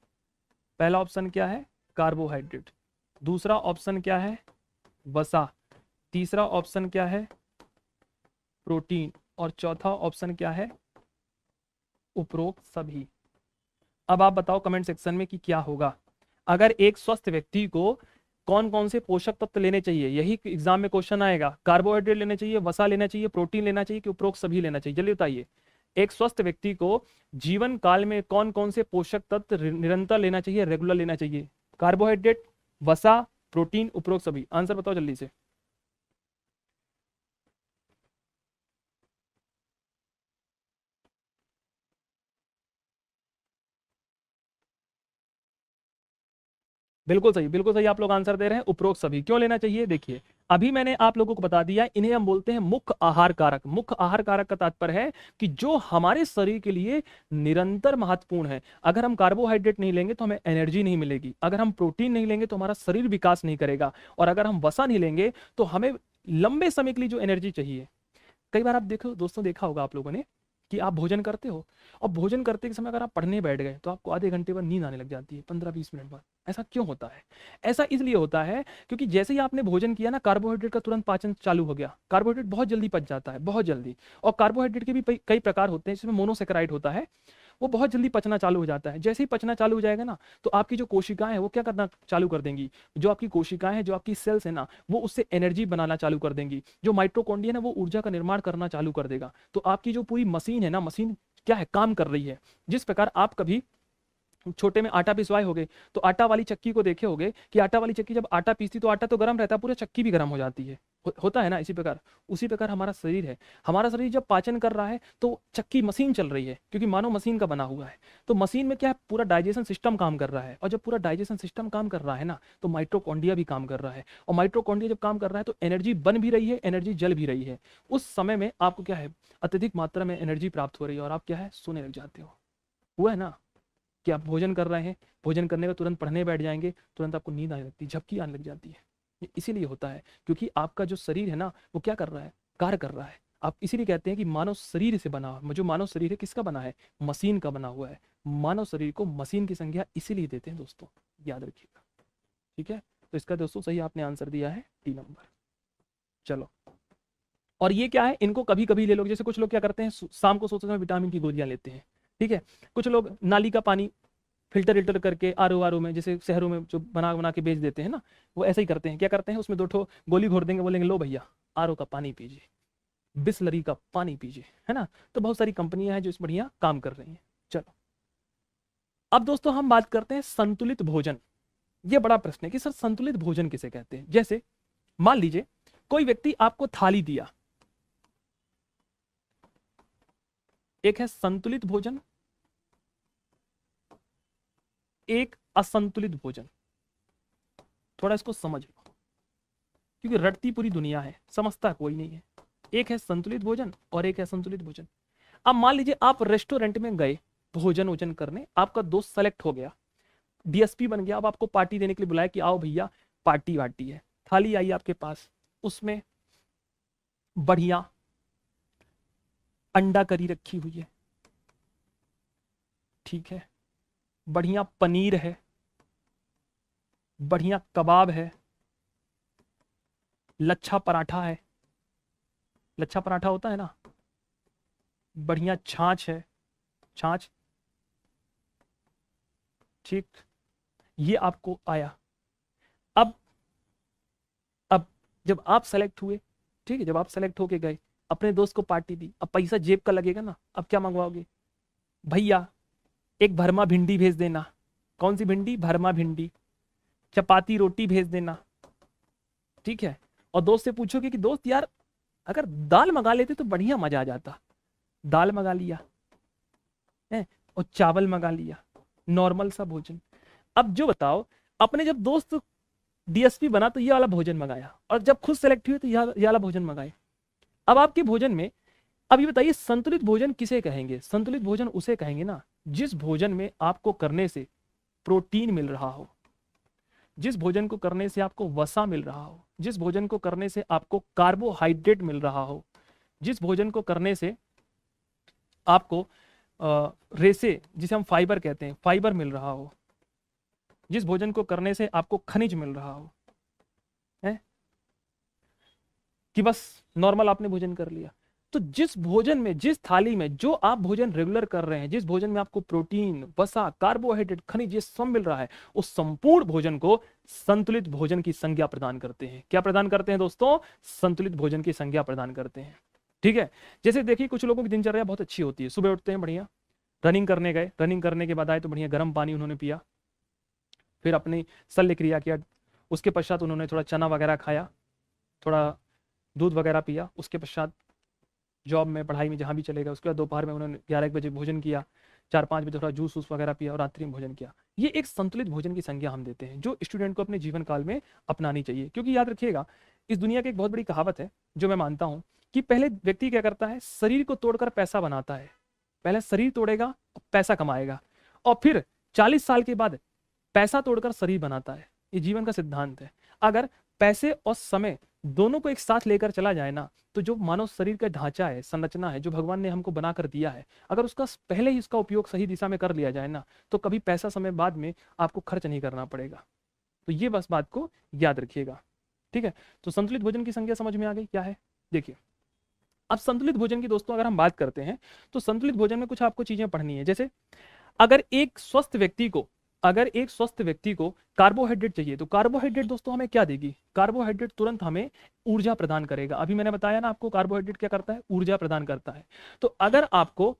पहला ऑप्शन क्या है? कार्बोहाइड्रेट। दूसरा ऑप्शन क्या है? वसा। तीसरा ऑप्शन क्या है? प्रोटीन। और चौथा ऑप्शन क्या है? उपरोक्त सभी। अब आप बताओ कमेंट सेक्शन में कि क्या होगा अगर एक स्वस्थ व्यक्ति को कौन कौन से पोषक तत्व लेने चाहिए। यही एग्जाम में क्वेश्चन आएगा। कार्बोहाइड्रेट लेना चाहिए, वसा लेना चाहिए, प्रोटीन लेना चाहिए कि उपरोक्त सभी लेना चाहिए? जल्दी बताइए। एक स्वस्थ व्यक्ति को जीवन काल में कौन कौन से पोषक तत्व निरंतर लेना चाहिए, रेगुलर लेना चाहिए? कार्बोहाइड्रेट, वसा, प्रोटीन, उपरोक्त सभी। आंसर बताओ जल्दी से। बिल्कुल सही, बिल्कुल सही आप लोग आंसर दे रहे हैं। उपरोक्त सभी क्यों लेना चाहिए? देखिए अभी मैंने आप लोगों को बता दिया, इन्हें हम बोलते हैं मुख्य आहार कारक। मुख्य आहार कारक का तात्पर्य है कि जो हमारे शरीर के लिए निरंतर महत्वपूर्ण है। अगर हम कार्बोहाइड्रेट नहीं लेंगे तो हमें एनर्जी नहीं मिलेगी, अगर हम प्रोटीन नहीं लेंगे तो हमारा शरीर विकास नहीं करेगा, और अगर हम वसा नहीं लेंगे तो हमें लंबे समय के लिए जो एनर्जी चाहिए। कई बार आप देखो दोस्तों, देखा होगा आप लोगों ने कि आप भोजन करते हो और भोजन करते के समय अगर आप पढ़ने बैठ गए तो आपको आधे घंटे बाद नींद आने लग जाती है, 15-20 मिनट बाद। ऐसा क्यों होता है? ऐसा इसलिए होता है क्योंकि जैसे ही आपने भोजन किया ना, कार्बोहाइड्रेट का तुरंत पाचन चालू हो गया। कार्बोहाइड्रेट बहुत जल्दी पच जाता है, बहुत जल्दी। और कार्बोहाइड्रेट के भी कई प्रकार होते हैं, जिसमें मोनोसेकेराइड होता है, वो बहुत जल्दी पचना चालू हो जाता है। जैसे ही पचना चालू हो जाएगा ना, तो आपकी जो कोशिकाएं हैं वो क्या करना चालू कर देंगी? जो आपकी कोशिकाएं हैं, जो आपकी सेल्स है ना, वो उससे एनर्जी बनाना चालू कर देंगी। जो माइटोकॉन्ड्रिया है ना, वो ऊर्जा का निर्माण करना चालू कर देगा। तो आपकी जो पूरी मशीन है ना, मशीन क्या है? काम कर रही है। जिस प्रकार आप कभी छोटे में आटा पिसवाए होगे तो आटा वाली चक्की को देखे होगे कि आटा वाली चक्की जब आटा पीसती तो आटा तो गर्म रहता है, पूरा चक्की भी गर्म हो जाती है। होता है ना इसी प्रकार। उसी प्रकार हमारा शरीर है। हमारा शरीर जब पाचन कर रहा है तो चक्की मशीन चल रही है, क्योंकि मानव मशीन का बना हुआ है। तो मशीन में क्या है? पूरा डाइजेशन सिस्टम काम कर रहा है। और जब पूरा डाइजेशन सिस्टम काम कर रहा है ना, तो माइटोकॉन्ड्रिया भी काम कर रहा है। और माइटोकॉन्ड्रिया जब काम कर रहा है तो एनर्जी बन भी रही है, एनर्जी जल भी रही है। उस समय में आपको क्या है? अत्यधिक मात्रा में एनर्जी प्राप्त हो रही है और आप क्या है? सोने लग जाते हो। हुआ है ना कि आप भोजन कर रहे हैं, भोजन करने का तुरंत पढ़ने बैठ जाएंगे, तुरंत आपको नींद आने लगती है, झपकी आने लग जाती है। ये इसीलिए होता है क्योंकि आपका जो शरीर है ना, वो क्या कर रहा है? कार्य कर रहा है। आप इसीलिए कहते हैं कि मानव शरीर से बना हुआ। जो मानव शरीर है किसका बना है? मशीन का बना हुआ है। मानव शरीर को मशीन की संज्ञा इसीलिए देते हैं दोस्तों, याद रखिएगा, ठीक है। तो इसका दोस्तों सही आपने आंसर दिया है, डी नंबर। चलो, और ये क्या है? इनको कभी कभी ले लो। जैसे कुछ लोग क्या करते हैं, शाम को सोते समय विटामिन की गोलियां लेते हैं, ठीक है। कुछ लोग नाली का पानी फिल्टर विल्टर करके आर ओ में, जैसे शहरों में जो बना बना के बेच देते हैं ना, वो ऐसा ही करते हैं। क्या करते हैं? उसमें 2 गोली घोर देंगे, बोलेंगे लो भैया आर ओ का पानी पीजिए, बिसलरी का पानी पीजिए, है ना। तो बहुत सारी कंपनियां हैं जो इस बढ़िया काम कर रही हैं। चलो, अब दोस्तों हम बात करते हैं संतुलित भोजन। ये बड़ा प्रश्न है कि सर संतुलित भोजन किसे कहते हैं। जैसे मान लीजिए कोई व्यक्ति आपको थाली दिया, एक है संतुलित भोजन, एक असंतुलित भोजन। थोड़ा इसको समझ लो, क्योंकि रटती पूरी दुनिया है, समझता कोई नहीं है। एक है संतुलित भोजन और एक है संतुलित भोजन। अब मान लीजिए आप रेस्टोरेंट में गए भोजन वोजन करने, आपका दोस्त सेलेक्ट हो गया, डीएसपी बन गया, अब आपको पार्टी देने के लिए बुलाया कि आओ भैया पार्टी वार्टी है। थाली आई आपके पास, उसमें बढ़िया अंडा करी रखी हुई है, ठीक है, बढ़िया पनीर है, बढ़िया कबाब है, लच्छा पराठा है, लच्छा पराठा होता है ना, बढ़िया छाछ है, छाछ, ठीक, ये आपको आया। अब अब जब आप सेलेक्ट हुए, ठीक है, जब आप सेलेक्ट होके गए, अपने दोस्त को पार्टी दी, अब पैसा जेब का लगेगा ना, अब क्या मंगवाओगे? भैया एक भरमा भिंडी भेज देना। कौन सी भिंडी? भरमा भिंडी। चपाती रोटी भेज देना, ठीक है। और दोस्त से पूछोगे कि दोस्त यार अगर दाल मंगा लेते तो बढ़िया मजा आ जाता। दाल मंगा लिया है और चावल मंगा लिया, नॉर्मल सा भोजन। अब जो बताओ, अपने जब दोस्त डीएसपी बना तो ये वाला भोजन मंगाया, और जब खुद सेलेक्ट हुए तो ये वाला भोजन मंगाए। अब आपके भोजन में, अब ये बताइए संतुलित भोजन किसे कहेंगे? संतुलित भोजन उसे कहेंगे ना जिस भोजन में आपको करने से प्रोटीन मिल रहा हो, जिस भोजन को करने से आपको वसा मिल रहा हो, जिस भोजन को करने से आपको कार्बोहाइड्रेट मिल रहा हो, जिस भोजन को करने से आपको रेसे जिसे हम फाइबर कहते हैं, फाइबर मिल रहा हो, जिस भोजन को करने से आपको खनिज मिल रहा हो, है कि बस नॉर्मल आपने भोजन कर लिया। तो जिस भोजन में, जिस थाली में जो आप भोजन रेगुलर कर रहे हैं, जिस भोजन में आपको प्रोटीन, वसा, कार्बोहाइड्रेट, खनिज ये सब मिल रहा है, उस संपूर्ण भोजन को संतुलित भोजन की संज्ञा प्रदान करते हैं। क्या प्रदान करते हैं दोस्तों? संतुलित भोजन की संज्ञा प्रदान करते हैं, ठीक है। जैसे देखिए कुछ लोगों की दिनचर्या बहुत अच्छी होती है, सुबह उठते हैं बढ़िया, रनिंग करने गए, रनिंग करने के बाद आए तो बढ़िया गर्म पानी उन्होंने पिया, फिर अपनी शल्य क्रिया किया, उसके पश्चात उन्होंने थोड़ा चना वगैरह खाया, थोड़ा दूध वगैरह पिया, उसके पश्चात जॉब में, पढ़ाई में जहाँ भी चले गए, उसके बाद दोपहर में उन्होंने 11-1 बजे भोजन किया, 4-5 बजे थोड़ा जूस वूस वगैरह पिया और रात्रि में भोजन किया। ये एक संतुलित भोजन की संज्ञा हम देते हैं, जो स्टूडेंट को अपने जीवन काल में अपनानी चाहिए। क्योंकि याद रखिएगा, इस दुनिया की एक बहुत बड़ी कहावत है जो मैं मानता हूँ कि पहले व्यक्ति क्या करता है, शरीर को तोड़कर पैसा बनाता है। पहले शरीर तोड़ेगा, पैसा कमाएगा, और फिर 40 साल के बाद पैसा तोड़कर शरीर बनाता है। ये जीवन का सिद्धांत है। अगर पैसे और समय दोनों को एक साथ लेकर चला जाए ना, तो जो मानव शरीर का ढांचा है, संरचना है, जो भगवान ने हमको बनाकर दिया है, अगर उसका पहले ही उसका उपयोग सही दिशा में कर लिया जाए ना, तो कभी पैसा समय बाद में आपको खर्च नहीं करना पड़ेगा। तो ये बस बात को याद रखिएगा, ठीक है। तो संतुलित भोजन की संज्ञा समझ में आ गई क्या है? देखिए, अब संतुलित भोजन की दोस्तों अगर हम बात करते हैं, तो संतुलित भोजन में कुछ आपको चीजें पढ़नी है। जैसे अगर एक स्वस्थ व्यक्ति को कार्बोहाइड्रेट चाहिए, तो कार्बोहाइड्रेट दोस्तों हमें क्या देगी? कार्बोहाइड्रेट तुरंत हमें ऊर्जा प्रदान करेगा। अभी मैंने बताया ना आपको, कार्बोहाइड्रेट क्या करता है? ऊर्जा प्रदान करता है। तो अगर आपको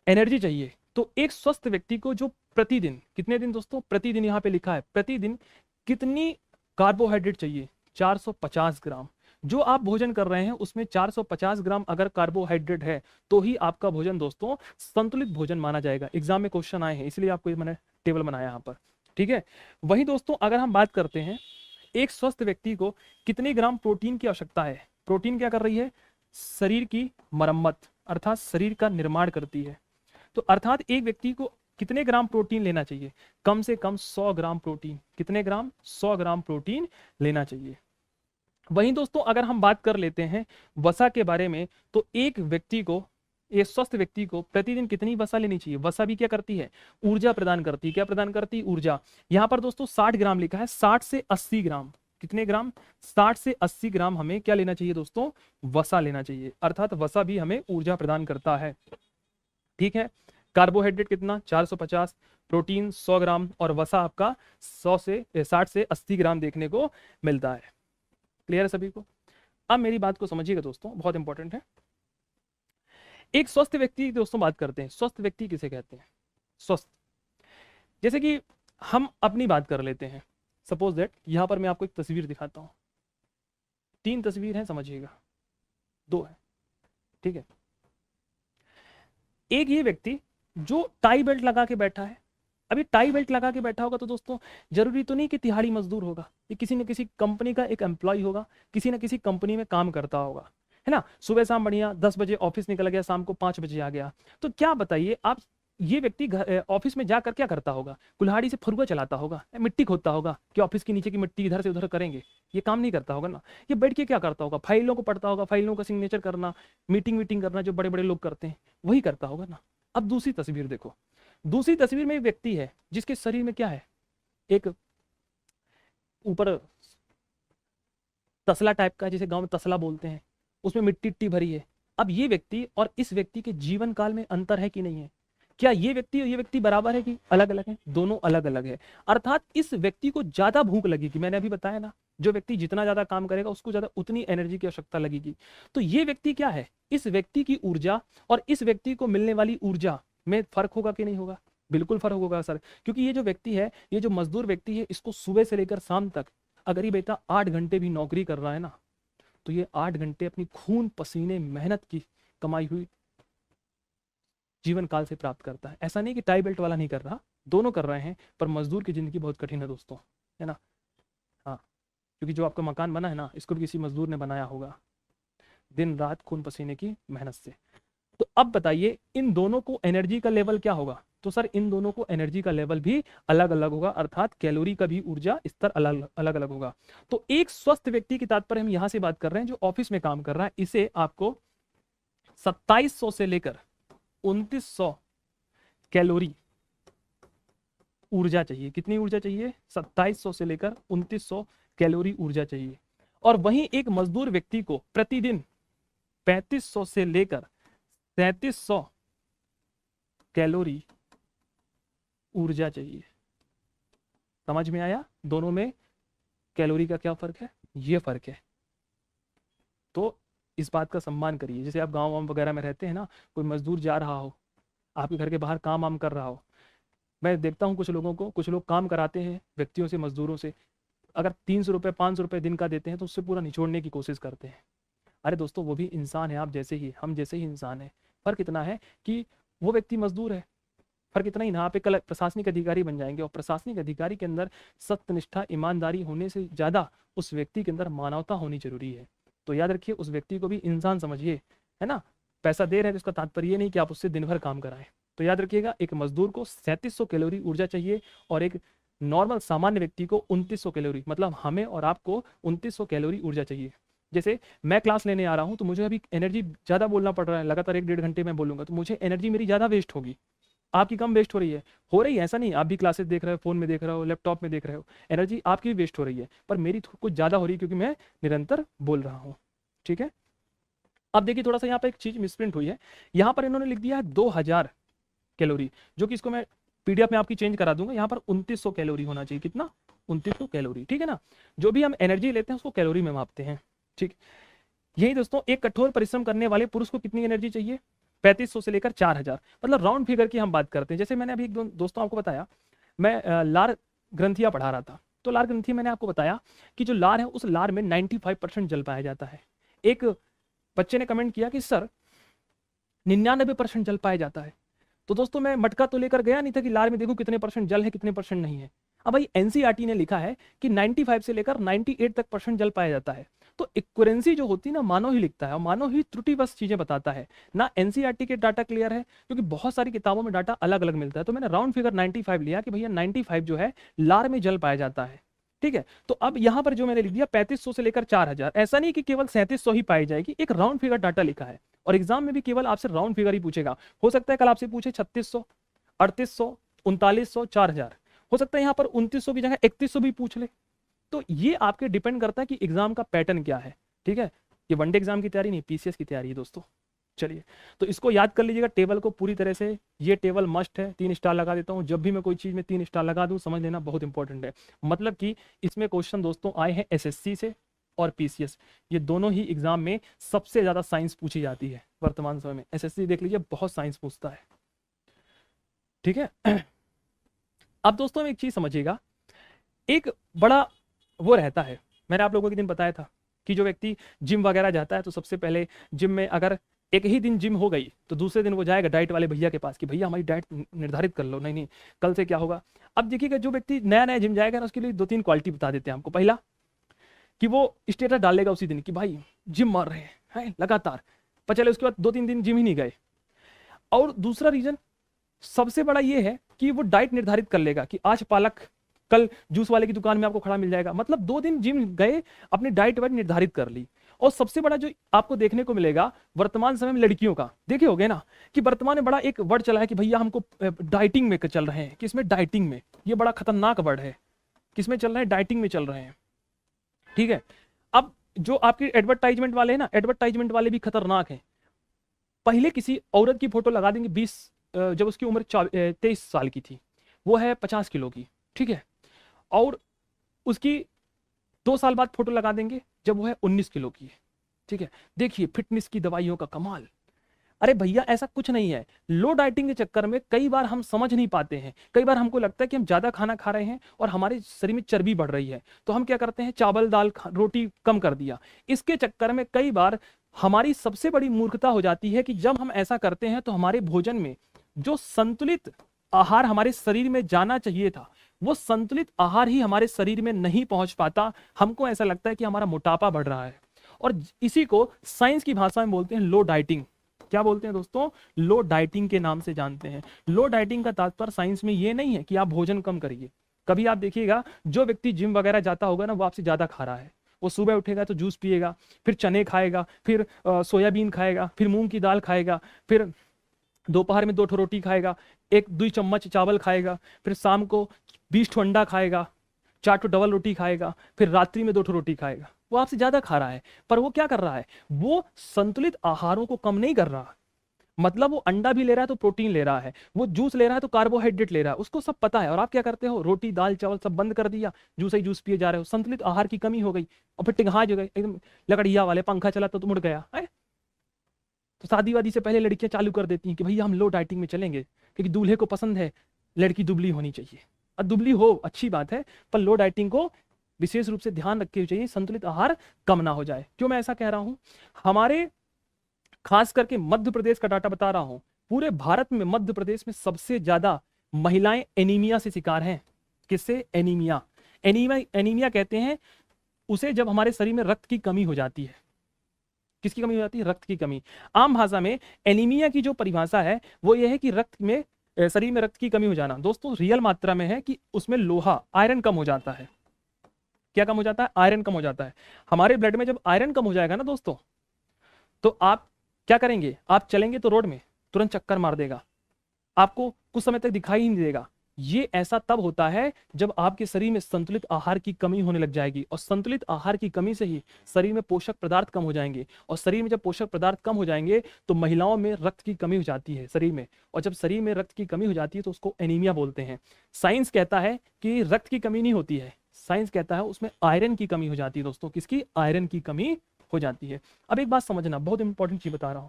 एनर्जी चाहिए, तो एक स्वस्थ व्यक्ति को जो प्रतिदिन, कितने दिन दोस्तों? प्रतिदिन, यहाँ पे लिखा है प्रतिदिन कितनी कार्बोहाइड्रेट चाहिए? 450 ग्राम। जो आप भोजन कर रहे हैं उसमें 450 ग्राम अगर कार्बोहाइड्रेट है, तो ही आपका भोजन दोस्तों संतुलित भोजन माना जाएगा। एग्जाम में क्वेश्चन आए हैं, इसलिए आपको मैंने टेबल बनाया यहाँ पर, ठीक है। वहीं दोस्तों अगर हम बात करते हैं, एक स्वस्थ व्यक्ति को कितने ग्राम प्रोटीन की आवश्यकता है? प्रोटीन क्या कर रही है? शरीर की मरम्मत, अर्थात शरीर का निर्माण करती है। तो अर्थात एक व्यक्ति को कितने ग्राम प्रोटीन लेना चाहिए? कम से कम 100 ग्राम प्रोटीन। कितने ग्राम? 100 ग्राम प्रोटीन लेना चाहिए। वहीं दोस्तों अगर हम बात कर लेते हैं वसा के बारे में, तो एक व्यक्ति को, एक स्वस्थ व्यक्ति को प्रतिदिन कितनी वसा लेनी चाहिए? वसा भी क्या करती है? ऊर्जा प्रदान करती है। क्या प्रदान करती है? ऊर्जा। यहाँ पर दोस्तों 60 ग्राम लिखा है, 60 से 80 ग्राम। कितने ग्राम? 60 से 80 ग्राम हमें क्या लेना चाहिए दोस्तों? वसा लेना चाहिए। अर्थात वसा भी हमें ऊर्जा प्रदान करता है, ठीक है। कार्बोहाइड्रेट कितना? 450, प्रोटीन 100 ग्राम, और वसा आपका 60 से 80 ग्राम देखने को मिलता है। क्लियर है सभी को? अब मेरी बात को समझिएगा दोस्तों, बहुत इंपॉर्टेंट है। एक स्वस्थ व्यक्ति की दोस्तों बात करते हैं। स्वस्थ व्यक्ति किसे कहते हैं? स्वस्थ, जैसे कि हम अपनी बात कर लेते हैं। सपोज दैट यहां पर मैं आपको एक तस्वीर दिखाता हूं, 3 तस्वीर हैं, समझिएगा, 2 है, ठीक है। एक ये व्यक्ति जो टाई बेल्ट लगा के बैठा है, अब ये टाई बेल्ट लगा के बैठा होगा तो दोस्तों जरूरी तो नहीं कि तिहाड़ी मजदूर होगा, ये किसी न किसी कंपनी का एक एम्प्लॉय होगा, किसी न किसी कंपनी में काम करता होगा, है ना। सुबह शाम बढ़िया 10 बजे ऑफिस निकल गया, शाम को 5 बजे आ गया। तो क्या बताइए आप, ये व्यक्ति ऑफिस में जाकर क्या करता होगा? कुल्हाड़ी से फरुआ चलाता होगा, मिट्टी खोदता होगा कि ऑफिस के नीचे की मिट्टी इधर से उधर करेंगे? ये काम नहीं करता होगा ना। ये बैठ के क्या करता होगा? फाइलों को पढ़ता होगा, फाइलों का सिग्नेचर करना, मीटिंग करना, जो बड़े बड़े लोग करते हैं वही करता होगा ना। अब दूसरी तस्वीर देखो, दूसरी तस्वीर में एक व्यक्ति है जिसके शरीर में क्या है, एक ऊपर तसला टाइप का, जिसे गांव में तसला बोलते हैं, उसमें मिट्टी इट्टी भरी है। अब ये व्यक्ति और इस व्यक्ति के जीवन काल में अंतर है कि नहीं है? क्या ये व्यक्ति और ये व्यक्ति बराबर है कि अलग अलग है? दोनों अलग अलग है। अर्थात इस व्यक्ति को ज्यादा भूख लगेगी, मैंने अभी बताया ना, जो व्यक्ति जितना ज्यादा काम करेगा उसको ज्यादा उतनी एनर्जी की आवश्यकता लगेगी। तो ये व्यक्ति क्या है, इस व्यक्ति की ऊर्जा और इस व्यक्ति को मिलने वाली ऊर्जा में फर्क होगा कि नहीं होगा? बिल्कुल फर्क होगा सर, क्योंकि ये जो व्यक्ति है, ये जो मजदूर व्यक्ति है, इसको सुबह से लेकर शाम तक अगर ये बेटा 8 घंटे भी नौकरी कर रहा है ना, तो ये 8 घंटे अपनी खून पसीने मेहनत की कमाई हुई जीवन काल से प्राप्त करता है। ऐसा नहीं कि टाई बेल्ट वाला नहीं कर रहा, दोनों कर रहे हैं, पर मजदूर की जिंदगी बहुत कठिन है दोस्तों, है ना। हाँ, क्योंकि जो आपका मकान बना है ना, इसको भी किसी मजदूर ने बनाया होगा, दिन रात खून पसीने की मेहनत से। तो अब बताइए इन दोनों को एनर्जी का लेवल क्या होगा? तो सर इन दोनों को एनर्जी का लेवल भी अलग अलग होगा, अर्थात कैलोरी का भी ऊर्जा स्तर अलग अलग होगा। तो एक स्वस्थ व्यक्ति की तात्पर्य हम यहां से बात कर रहे हैं, जो ऑफिस में काम कर रहा है, इसे आपको 2700 से लेकर 2900 कैलोरी ऊर्जा चाहिए। कितनी ऊर्जा चाहिए? 2700 से लेकर 2900 कैलोरी ऊर्जा चाहिए। और वहीं एक मजदूर व्यक्ति को प्रतिदिन 3500 से लेकर 3700 कैलोरी ऊर्जा चाहिए। समझ में आया दोनों में कैलोरी का क्या फर्क है? ये फर्क है। तो इस बात का सम्मान करिए। जैसे आप गांव वगैरह में रहते हैं ना, कोई मजदूर जा रहा हो, आपके घर के बाहर काम वाम कर रहा हो, मैं देखता हूँ कुछ लोगों को, कुछ लोग काम कराते हैं व्यक्तियों से, मजदूरों से, अगर 300 रुपये 500 रुपये दिन का देते हैं तो उससे पूरा निचोड़ने की कोशिश करते हैं। अरे दोस्तों वो भी इंसान है, आप जैसे ही, हम जैसे ही इंसान है। फर्क इतना है कि वो व्यक्ति मजदूर है, फर्क इतना ही ना, आप एक प्रशासनिक अधिकारी बन जाएंगे, और प्रशासनिक अधिकारी के अंदर सत्यनिष्ठा ईमानदारी होने से ज़्यादा उस व्यक्ति के अंदर मानवता होनी जरूरी है। तो याद रखिए उस व्यक्ति को भी इंसान समझिए, है ना। पैसा दे रहे हैं तो इसका तात्पर्य ये नहीं कि आप उससे दिन भर काम कराएं। तो याद रखिएगा एक मजदूर को 3700 कैलोरी ऊर्जा चाहिए, और एक नॉर्मल सामान्य व्यक्ति को 2900 कैलोरी, मतलब हमें और आपको 2900 कैलोरी ऊर्जा चाहिए। जैसे मैं क्लास लेने आ रहा हूँ तो मुझे अभी एनर्जी ज़्यादा बोलना पड़ रहा है, लगातार 1-1.5 घंटे में बोलूँगा तो मुझे एनर्जी मेरी ज़्यादा वेस्ट होगी, आपकी कम वेस्ट हो रही है। हो रही है ऐसा नहीं, आप भी क्लासेस देख रहे हो, फोन में देख रहे हो, लैपटॉप में देख रहे हो, एनर्जी आपकी भी वेस्ट हो रही है, पर मेरी कुछ ज़्यादा हो रही है क्योंकि मैं निरंतर बोल रहा हूँ। ठीक है, अब देखिए थोड़ा सा यहाँ पर एक चीज़ मिसप्रिंट हुई है, यहाँ पर इन्होंने लिख दिया है 2000 कैलोरी, जो कि इसको मैं पीडीएफ में आपकी चेंज करा दूंगा। यहाँ पर 2900 कैलोरी होना चाहिए। कितना? 2900 कैलोरी। ठीक है ना, जो भी हम एनर्जी लेते हैं उसको कैलोरी में मापते हैं। ठीक, यही दोस्तों एक कठोर परिश्रम करने वाले पुरुष को कितनी एनर्जी चाहिए? 3500 से लेकर 4000, मतलब राउंड फिगर की हम बात करते हैं। जैसे मैंने अभी दोस्तों आपको बताया, मैं लार ग्रंथियां पढ़ा रहा था, तो लार ग्रंथि मैंने आपको बताया कि जो लार है उस लार में 95% जल पाया जाता है। एक बच्चे ने कमेंट किया कि सर 99% जल पाया जाता है। तो दोस्तों मैं मटका तो लेकर गया नहीं था कि लार में देखूं कितने परसेंट जल है कितने परसेंट नहीं है। अब भाई एनसीईआरटी ने लिखा है कि 95 से लेकर 98 तक परसेंट जल पाया जाता है। तो एक्यूरेंसी जो होती है ना, मानव ही लिखता है, और मानव ही त्रुटि बस चीजें बताता है ना। एनसीईआरटी के डाटा क्लियर है, क्योंकि बहुत सारी किताबों में डाटा अलग अलग मिलता है। तो मैंने राउंड फिगर 95 लिया कि भैया 95 जो है लार में जल पाया जाता है। ठीक है, तो अब यहां पर जो मैंने लिख दिया 3500 से लेकर 4000, ऐसा नहीं कि केवल 3700 ही पाई जाएगी, एक राउंड फिगर डाटा लिखा है। और एग्जाम में भी केवल आपसे राउंड फिगर ही पूछेगा। हो सकता है कल आपसे पूछे 3600, 3800, 3900, 4000, हो सकता है यहाँ पर 2900 की जगह 3100 भी पूछ ले। तो ये आपके डिपेंड करता है कि एग्जाम का पैटर्न क्या है। ठीक है, ये वनडे एग्जाम की तैयारी नहीं, पीसीएस की तैयारी है दोस्तों। चलिए, तो इसको याद कर लीजिएगा टेबल को पूरी तरह से। ये टेबल मस्ट है, 3 स्टार लगा देता हूं जब भी मैं कोई चीज में 3 स्टार लगा दूं, समझ लेना बहुत इंपॉर्टेंट है। मतलब कि इसमें क्वेश्चन दोस्तों आए हैं एसएससी से और पीसीएस, ये दोनों ही एग्जाम में सबसे ज्यादा साइंस पूछी जाती है वर्तमान समय में। एसएससी देख लीजिए बहुत साइंस पूछता है। ठीक है, अब दोस्तों एक चीज समझिएगा, एक बड़ा वो रहता है, मैंने आप लोगों के दिन बताया था कि जो व्यक्ति जिम वगैरह जाता है तो सबसे पहले जिम में अगर एक ही दिन जिम हो गई तो दूसरे दिन वो जाएगा डाइट वाले भैया के पास कि भैया हमारी डाइट निर्धारित कर लो, नहीं नहीं कल से क्या होगा। अब देखिएगा जो व्यक्ति नया नया जिम जाएगा ना उसके लिए 2-3 क्वालिटी बता देते हैं हमको। पहला कि वो स्टेटस डालेगा उसी दिन कि भाई जिम मार रहे हैं लगातार, पर चले उसके बाद 2-3 दिन जिम ही नहीं गए। और दूसरा रीजन सबसे बड़ा ये है कि वो डाइट निर्धारित कर लेगा कि आज पालक, कल जूस वाले की दुकान में आपको खड़ा मिल जाएगा। मतलब 2 दिन जिम गए, अपनी डाइट वाइट निर्धारित कर ली। और सबसे बड़ा जो आपको देखने को मिलेगा वर्तमान समय में लड़कियों का, देखे होगे ना कि वर्तमान में बड़ा एक वर्ड चला है कि भैया हमको डाइटिंग में चल रहे हैं। किसमें? डाइटिंग में। ये बड़ा खतरनाक वर्ड है। किसमें चल रहे हैं? डाइटिंग में चल रहे हैं। ठीक है। अब जो आपके एडवर्टाइजमेंट वाले हैं ना, एडवर्टाइजमेंट वाले भी खतरनाक हैं। पहले किसी औरत की फोटो लगा देंगे 20, जब उसकी उम्र 23 साल की थी, वो है 50 किलो की, ठीक है। और उसकी 2 साल बाद फोटो लगा देंगे जब वो है 19 किलो की है, ठीक है। देखिए फिटनेस की दवाइयों का कमाल। अरे भैया ऐसा कुछ नहीं है। लो डाइटिंग के चक्कर में कई बार हम समझ नहीं पाते हैं। कई बार हमको लगता है कि हम ज्यादा खाना खा रहे हैं और हमारे शरीर में चर्बी बढ़ रही है, तो हम क्या करते हैं, चावल दाल रोटी कम कर दिया। इसके चक्कर में कई बार हमारी सबसे बड़ी मूर्खता हो जाती है कि जब हम ऐसा करते हैं तो हमारे भोजन में जो संतुलित आहार हमारे शरीर में जाना चाहिए था, वो संतुलित आहार ही हमारे शरीर में नहीं पहुंच पाता। हमको ऐसा लगता है कि हमारा मोटापा बढ़ रहा है, और इसी को साइंस की भाषा में बोलते हैं लो डाइटिंग। क्या बोलते हैं दोस्तों? लो डाइटिंग के नाम से जानते हैं। लो डाइटिंग का तात्पर्य साइंस में ये नहीं है कि आप भोजन कम करिए। कभी आप देखिएगा जो व्यक्ति जिम वगैरह जाता होगा ना, वो आपसे ज्यादा खा रहा है। वो सुबह उठेगा तो जूस पिएगा, फिर चने खाएगा, फिर सोयाबीन खाएगा, फिर मूंग की दाल खाएगा, फिर दोपहर में 2 ठो रोटी खाएगा, 1-2 चम्मच चावल खाएगा, फिर शाम को 20 ठो अंडा खाएगा, 4 ठो डबल रोटी खाएगा, फिर रात्रि में 2 ठो रोटी खाएगा। वो आपसे ज्यादा खा रहा है, पर वो क्या कर रहा है? वो संतुलित आहारों को कम नहीं कर रहा। मतलब वो अंडा भी ले रहा है तो प्रोटीन ले रहा है, वो जूस ले रहा है तो कार्बोहाइड्रेट ले रहा है, उसको सब पता है। और आप क्या करते हो? रोटी दाल चावल सब बंद कर दिया, जूस ही जूस पिए जा रहे हो। संतुलित आहार की कमी हो गई, और फिर टिंगा जो गए एकदम लकड़िया वाले, पंखा चला तो मुड़ गया है। तो शादी वादी से पहले लड़कियां चालू कर देती हैं कि भैया हम लो डाइटिंग में चलेंगे, क्योंकि दूल्हे को पसंद है लड़की दुबली होनी चाहिए। और दुबली हो अच्छी बात है, पर लो डाइटिंग को विशेष रूप से ध्यान रखनी चाहिए, संतुलित आहार कम ना हो जाए। क्यों मैं ऐसा कह रहा हूं? हमारे खास करके मध्य प्रदेश का डाटा बता रहा हूं, पूरे भारत में मध्य प्रदेश में सबसे ज्यादा महिलाएं एनीमिया से शिकार हैं। किससे? एनीमिया। एनीमिया कहते हैं उसे जब हमारे शरीर में रक्त की कमी हो जाती है। किसकी कमी हो जाती है? रक्त की कमी। आम भाषा में एनीमिया की जो परिभाषा है वो ये है कि रक्त में, शरीर में रक्त की कमी हो जाना। दोस्तों रियल मात्रा में है कि उसमें लोहा, आयरन कम हो जाता है। क्या कम हो जाता है? आयरन कम हो जाता है। हमारे ब्लड में जब आयरन कम हो जाएगा ना दोस्तों, तो आप क्या करेंगे? आप चलेंगे तो रोड में तुरंत चक्कर मार देगा, आपको कुछ समय तक दिखाई ही नहीं देगा। ये ऐसा तब होता है जब आपके शरीर में संतुलित आहार की कमी होने लग जाएगी, और संतुलित आहार की कमी से ही शरीर में पोषक पदार्थ कम हो जाएंगे, और शरीर में जब पोषक पदार्थ कम हो जाएंगे तो महिलाओं में रक्त की कमी हो जाती है शरीर में, और जब शरीर में रक्त की कमी हो जाती है तो उसको एनीमिया बोलते हैं। साइंस कहता है कि रक्त की कमी नहीं होती है, साइंस कहता है उसमें आयरन की कमी हो जाती है। दोस्तों किसकी? आयरन की कमी हो जाती है। अब एक बात समझना, बहुत इंपॉर्टेंट चीज बता रहा हूं,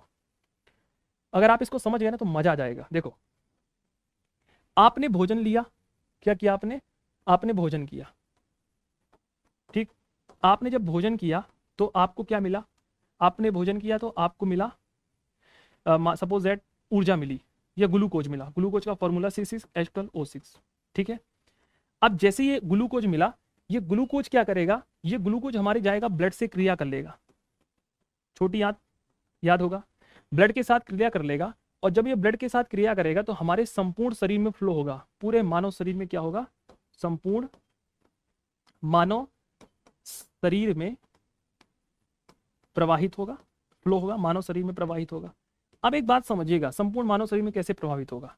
अगर आप इसको समझ गए ना तो मजा आ जाएगा। देखो, आपने भोजन लिया, क्या किया आपने? आपने भोजन किया, ठीक। आपने जब भोजन किया तो आपको क्या मिला? आपने भोजन किया तो आपको मिला सपोज दैट ऊर्जा मिली या ग्लूकोज मिला। ग्लूकोज का फॉर्मूला C6H12O6, ठीक है। अब जैसे ये ग्लूकोज मिला, ये ग्लूकोज क्या करेगा? ये ग्लूकोज हमारे जाएगा ब्लड से क्रिया कर लेगा। छोटी याद होगा, ब्लड के साथ क्रिया कर लेगा, और जब ये ब्लड के साथ क्रिया करेगा तो हमारे संपूर्ण शरीर में फ्लो होगा। पूरे मानव शरीर में क्या होगा? संपूर्ण मानव शरीर में प्रवाहित होगा, फ्लो होगा, मानव शरीर में प्रवाहित होगा। अब एक बात समझिएगा, संपूर्ण मानव शरीर में कैसे प्रभावित होगा?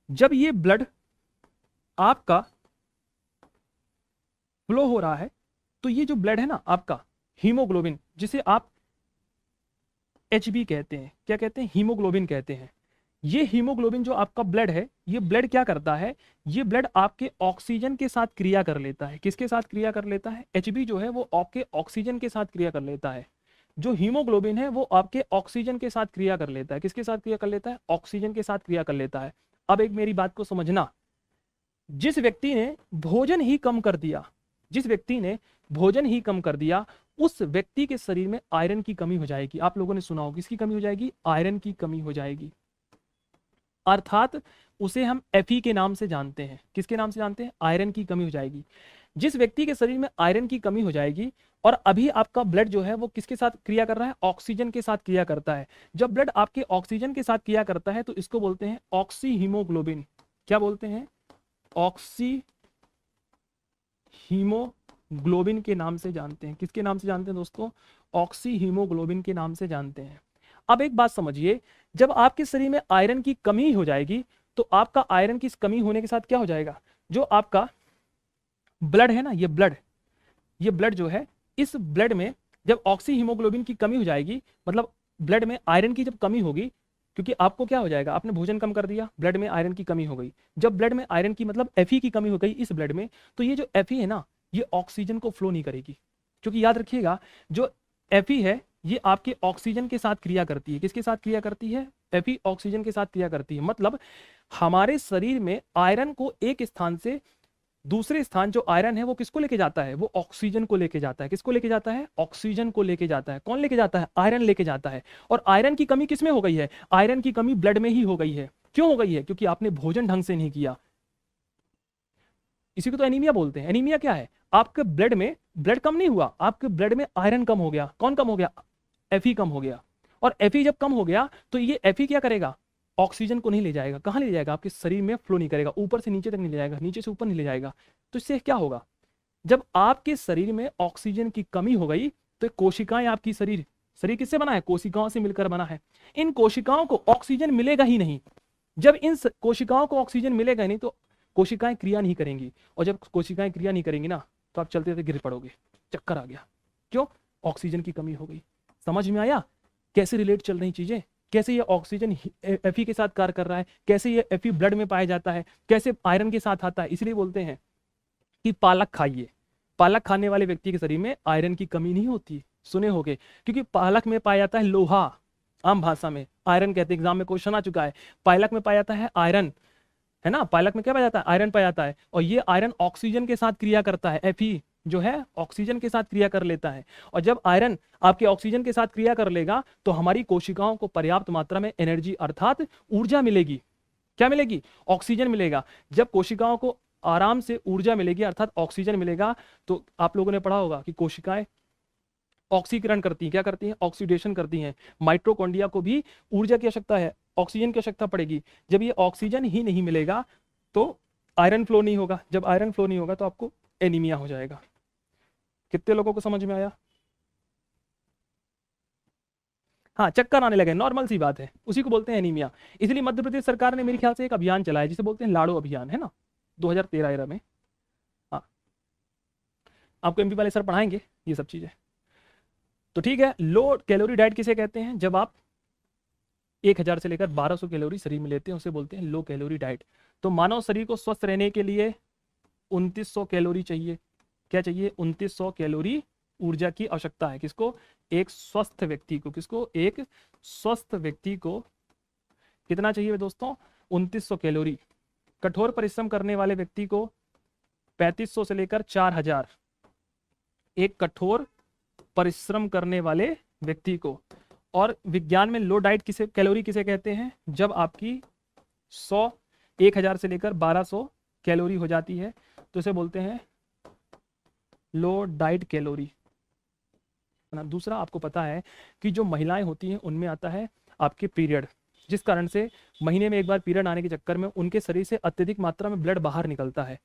जब ये ब्लड आपका फ्लो हो रहा है तो ये जो ब्लड है ना आपका, हीमोग्लोबिन, जिसे आप HB कहते हैं, क्या कहते हैं? हीमोग्लोबिन कहते हैं। ये हीमोग्लोबिन जो आपका ब्लड है, ये ब्लड क्या करता है? ये ब्लड आपके ऑक्सीजन के साथ क्रिया कर लेता है। किसके साथ क्रिया कर लेता है? HB जो है वो आपके ऑक्सीजन के साथ क्रिया कर लेता है। जो हीमोग्लोबिन है वो आपके ऑक्सीजन के साथ क्रिया कर लेता है। किसके साथ क्रिया कर लेता है? ऑक्सीजन के साथ क्रिया कर लेता है। अब एक मेरी बात को समझना, जिस व्यक्ति ने भोजन ही कम कर दिया, जिस व्यक्ति ने भोजन ही कम कर दिया, उस व्यक्ति के शरीर में आयरन की कमी हो जाएगी। आप लोगों ने सुना होगा, किसकी कमी हो जाएगी? आयरन की कमी हो जाएगी। अर्थात उसे हम Fe के नाम से जानते हैं। किसके नाम से जानते हैं? आयरन की कमी हो जाएगी। जिस व्यक्ति के शरीर में आयरन की कमी हो जाएगी और अभी आपका ब्लड जो है वो किसके साथ क्रिया कर रहा है? ऑक्सीजन के साथ क्रिया करता है। जब ब्लड आपके ऑक्सीजन के साथ क्रिया करता है तो इसको बोलते हैं ऑक्सी हीमोग्लोबिन। क्या बोलते हैं? ऑक्सी हीमोग्लोबिन के नाम से जानते हैं। किसके नाम से जानते हैं दोस्तों? ऑक्सी हीमोग्लोबिन के नाम से जानते हैं। अब एक बात समझिए, जब आपके शरीर में आयरन की कमी हो जाएगी तो आपका आयरन की कमी होने के साथ क्या हो जाएगा? जो आपका ब्लड है ना, ये ब्लड जो है, इस ब्लड में जब ऑक्सी हीमोग्लोबिन की कमी हो जाएगी, मतलब ब्लड में आयरन की जब कमी होगी, क्योंकि आपको क्या हो जाएगा? आपने भोजन कम कर दिया, ब्लड में आयरन की कमी हो गई। जब ब्लड में आयरन की मतलब Fe की कमी हो गई इस ब्लड में, तो ये जो Fe है ना, ये ऑक्सीजन को फ्लो नहीं करेगी। क्योंकि याद रखिएगा, जो Fe है ये आपके ऑक्सीजन के साथ क्रिया करती है। किसके साथ क्रिया करती है? Fe ऑक्सीजन के साथ क्रिया करती है। मतलब हमारे शरीर में आयरन को एक स्थान से दूसरे स्थान जो आयरन है वो किसको लेके जाता है? वो ऑक्सीजन को लेके जाता है। किसको लेके जाता है? ऑक्सीजन को लेके जाता है। कौन लेके जाता है? आयरन लेके जाता है। और आयरन की कमी किसमें हो गई है? आयरन की कमी ब्लड में ही हो गई है। क्यों हो गई है? क्योंकि आपने भोजन ढंग से नहीं किया। इसी को तो एनीमिया बोलते हैं। एनीमिया क्या है? आपके ब्लड में ब्लड कम नहीं हुआ, आपके ब्लड में आयरन कम हो गया। कौन कम हो गया? Fe कम हो गया। और Fe जब कम हो गया तो ये Fe क्या करेगा? ऑक्सीजन को नहीं ले जाएगा। कहां ले जाएगा? आपके शरीर में फ्लो नहीं करेगा, ऊपर से नीचे तक नहीं ले जाएगा, नीचे से ऊपर नहीं ले जाएगा। तो इससे क्या होगा? जब आपके शरीर में ऑक्सीजन की कमी हो गई तो कोशिकाएं, आपकी शरीर किससे बना है? कोशिकाओं से मिलकर बना है। इन कोशिकाओं को ऑक्सीजन मिलेगा ही नहीं। जब इन कोशिकाओं को ऑक्सीजन मिलेगा नहीं तो कोशिकाएं क्रिया नहीं करेंगी, और जब कोशिकाएं क्रिया नहीं करेंगी ना तो आप चलते चलते गिर पड़ोगे, चक्कर आ गया। क्यों? ऑक्सीजन की कमी हो गई। समझ में आया कैसे रिलेट चल रही चीजें? कैसे ये ऑक्सीजन Fe के साथ कार्य कर रहा है, कैसे ये Fe ब्लड में पाया जाता है, कैसे आयरन के साथ आता है। इसलिए बोलते हैं कि पालक खाइए। पालक खाने वाले व्यक्ति के शरीर में आयरन की कमी नहीं होती। सुने होंगे, क्योंकि पालक में पाया जाता है लोहा। आम भाषा में आयरन कहते हैं, एग्जाम में क्वेश्चन आ चुका है। पालक में पाया जाता है आयरन, है ना? पालक में क्या पाया जाता है? आयरन पाया जाता है। और ये आयरन ऑक्सीजन के साथ क्रिया करता है। Fe जो है ऑक्सीजन के साथ क्रिया कर लेता है। और जब आयरन आपके ऑक्सीजन के साथ क्रिया कर लेगा तो हमारी कोशिकाओं को पर्याप्त मात्रा में एनर्जी अर्थात ऊर्जा मिलेगी। क्या मिलेगी? ऑक्सीजन मिलेगा। जब कोशिकाओं को आराम से ऊर्जा मिलेगी अर्थात ऑक्सीजन मिलेगा, तो आप लोगों ने पढ़ा होगा कि कोशिकाएं ऑक्सीकरण करती हैं। क्या करती हैं? ऑक्सीडेशन करती हैं। माइटोकॉन्ड्रिया को भी ऊर्जा की आवश्यकता है, ऑक्सीजन की आवश्यकता पड़ेगी। जब ये ऑक्सीजन ही नहीं मिलेगा तो आयरन फ्लो नहीं होगा। जब आयरन फ्लो नहीं होगा तो आपको एनीमिया हो जाएगा। कितने लोगों को समझ में आया? हाँ, चक्कर आने लगे, नॉर्मल सी बात है, उसी को बोलते हैं एनीमिया। इसलिए मध्य प्रदेश सरकार ने मेरे ख्याल से एक अभियान चलाया जिसे बोलते हैं लाड़ो अभियान, है ना, 2013 एरा में। हाँ, आपको एमपी वाले सर पढ़ाएंगे ये सब चीजें। तो ठीक है, लो कैलोरी डाइट किसे कहते हैं? जब आप 1000 से लेकर 1200 कैलोरी शरीर में लेते हैं उसे बोलते हैं लो कैलोरी डाइट। तो मानव शरीर को स्वस्थ रहने के लिए 2900 कैलोरी चाहिए। क्या चाहिए? 2900 कैलोरी ऊर्जा की आवश्यकता है। किसको? एक स्वस्थ व्यक्ति को। किसको? एक स्वस्थ व्यक्ति को कितना चाहिए दोस्तों? 2900 कैलोरी। कठोर परिश्रम करने वाले व्यक्ति को 3500 से लेकर 4000। एक कठोर परिश्रम करने वाले व्यक्ति को। और विज्ञान में लो डाइट किसे, कैलोरी किसे कहते हैं? जब आपकी 1000 से लेकर 1200 कैलोरी हो जाती है तो इसे बोलते हैं लो डाइट कैलोरी। दूसरा, आपको पता है कि जो महिलाएं होती हैं उनमें आता है आपके पीरियड, जिस कारण से महीने में एक बार पीरियड आने के चक्कर में उनके शरीर से अत्यधिक मात्रा में ब्लड बाहर निकलता है।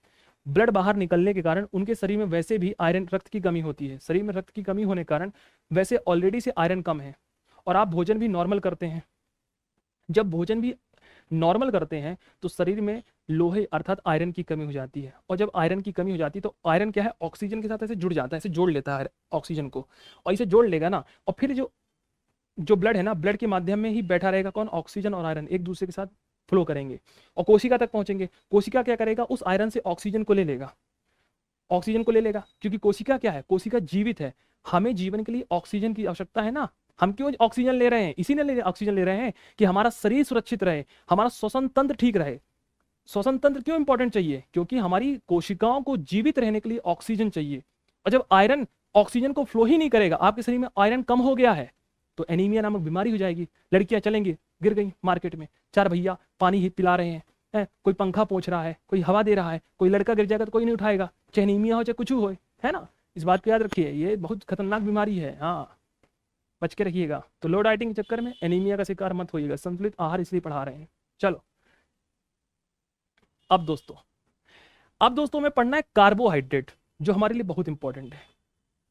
ब्लड बाहर निकलने के कारण उनके शरीर में वैसे भी आयरन, रक्त की कमी होती है। शरीर में रक्त की कमी होने के कारण वैसे ऑलरेडी से आयरन कम है। और आप भोजन भी नॉर्मल करते हैं। जब भोजन भी नॉर्मल करते हैं तो शरीर में लोहे अर्थात आयरन की कमी हो जाती है। और जब आयरन की कमी हो जाती है तो आयरन क्या है? ऑक्सीजन के साथ ऐसे जुड़ जाता है, ऐसे जोड़ लेता है ऑक्सीजन को। और इसे जोड़ लेगा ना, और फिर जो ब्लड है ना, ब्लड के माध्यम में ही बैठा रहेगा कौन? ऑक्सीजन और आयरन एक दूसरे के साथ फ्लो करेंगे और कोशिका तक पहुंचेंगे। कोशिका क्या करेगा? उस आयरन से ऑक्सीजन को ले लेगा। ऑक्सीजन को ले लेगा क्योंकि कोशिका क्या है? कोशिका जीवित है। हमें जीवन के लिए ऑक्सीजन की आवश्यकता है ना। हम क्यों ऑक्सीजन ले रहे हैं? इसीलिए ऑक्सीजन ले रहे हैं कि हमारा शरीर सुरक्षित रहे, हमारा श्वसन तंत्र ठीक रहे। श्वसन तंत्र क्यों इंपॉर्टेंट चाहिए? क्योंकि हमारी कोशिकाओं को जीवित रहने के लिए ऑक्सीजन चाहिए। और जब आयरन ऑक्सीजन को फ्लो ही नहीं करेगा, आपके शरीर में आयरन कम हो गया है तो एनीमिया नामक बीमारी हो जाएगी। लड़कियां चलेंगी, गिर गई मार्केट में, चार भैया पानी ही पिला रहे हैं, कोई पंखा पोंछ रहा है, कोई हवा दे रहा है, कोई लड़का गिर जाएगा तो कोई नहीं उठाएगा, चाहे एनीमिया हो चाहे कुछ हो, है ना। इस बात को याद रखिए, ये बहुत खतरनाक बीमारी है, हाँ, बच के रखिएगा। तो लो डाइटिंग के चक्कर में एनीमिया का शिकार मत होइएगा, संतुलित आहार इसलिए पढ़ा रहे हैं। चलो अब दोस्तों में पढ़ना है कार्बोहाइड्रेट, जो हमारे लिए बहुत इंपॉर्टेंट है।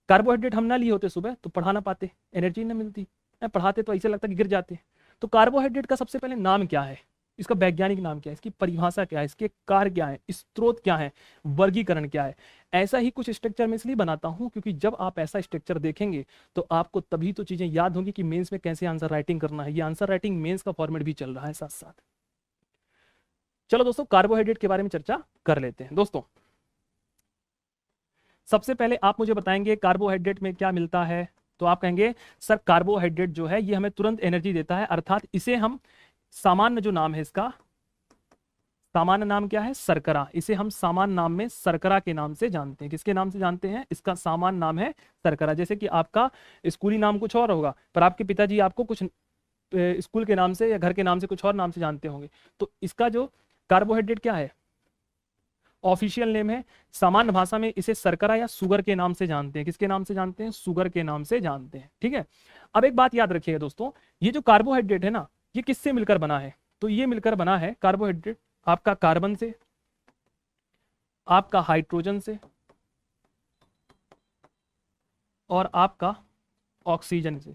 कार्बोहाइड्रेट हम ना लिए होते सुबह तो पढ़ा ना पाते, एनर्जी ना मिलती, पढ़ाते तो ऐसे लगता कि गिर जाते। तो कार्बोहाइड्रेट का सबसे पहले नाम क्या है, इसका वैज्ञानिक नाम क्या है, इसकी परिभाषा क्या है, इसके कार्य क्या है, स्रोत क्या है, वर्गीकरण क्या है। ऐसा ही कुछ स्ट्रक्चर में इसलिए बनाता हूं क्योंकि जब आप ऐसा स्ट्रक्चर देखेंगे तो आपको तभी तो चीजें याद होंगी कि मेंस में कैसे आंसर राइटिंग करना है। ये आंसर राइटिंग मेंस का फॉर्मेट भी चल रहा है साथ साथ। चलो दोस्तों कार्बोहाइड्रेट के बारे में चर्चा कर लेते हैं। दोस्तों सबसे पहले आप मुझे बताएंगे कार्बोहाइड्रेट में क्या मिलता है। तो आप कहेंगे सर कार्बोहाइड्रेट जो है ये हमें तुरंत एनर्जी देता है, अर्थात इसे हम सामान्य जो नाम है, इसका सामान्य नाम क्या है, शर्करा। इसे हम सामान्य नाम में शर्करा के नाम से जानते हैं। किसके नाम से जानते हैं, इसका सामान्य नाम है शर्करा। जैसे कि आपका स्कूली नाम कुछ और होगा पर आपके पिताजी आपको कुछ स्कूल के नाम से या घर के नाम से कुछ और नाम से जानते होंगे। तो इसका जो कार्बोहाइड्रेट क्या है, ऑफिशियल नेम है, सामान्य भाषा में इसे शर्करा या शुगर के नाम से जानते हैं। किसके नाम से जानते हैं, शुगर के नाम से जानते हैं। ठीक है, अब एक बात याद रखिएगा दोस्तों, ये जो कार्बोहाइड्रेट है ना, ये किससे मिलकर बना है, तो ये मिलकर बना है कार्बोहाइड्रेट आपका कार्बन से, आपका हाइड्रोजन से और आपका ऑक्सीजन से।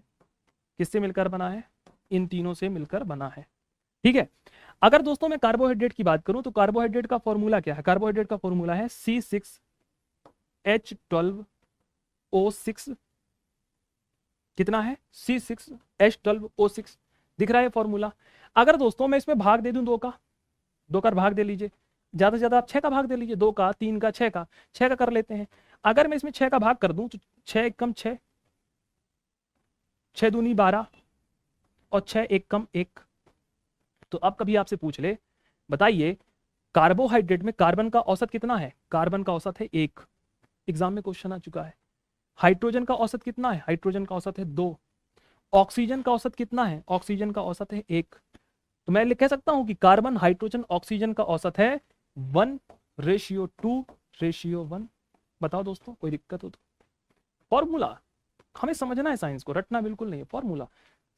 किससे मिलकर बना है, इन तीनों से मिलकर बना है। ठीक है, अगर दोस्तों मैं कार्बोहाइड्रेट की बात करूं तो कार्बोहाइड्रेट का फॉर्मूला क्या है, कार्बोहाइड्रेट का फॉर्मूला है C6H12O6। कितना है, C6H12O6, दिख रहा है फॉर्मूला। अगर दोस्तों मैं इसमें भाग दे दूं दो का भाग दे लीजिए, ज्यादा से ज्यादा आप 6 का भाग दे लीजिए, 2 का, 3 का, 6 का, 6 का कर लेते हैं। अगर मैं इसमें 6 का भाग कर दूं तो 6 एक कम 6, 6 दूनी 12 और 6 एक कम 1। तो अब कभी आपसे पूछ ले, बताइए कार्बोहाइड्रेट में कार्बन का औसत कितना है, कार्बन का औसत है 1, एग्जाम में क्वेश्चन आ चुका है। हाइड्रोजन का औसत कितना है, हाइड्रोजन का औसत है 2। ऑक्सीजन का औसत कितना है, ऑक्सीजन का औसत है 1। तो मैं कह सकता हूं कि कार्बन हाइड्रोजन ऑक्सीजन का औसत है 1:2:1। बताओ दोस्तों कोई दिक्कत हो तो, फॉर्मूला हमें समझना है, साइंस को रटना बिल्कुल नहीं है। फॉर्मूला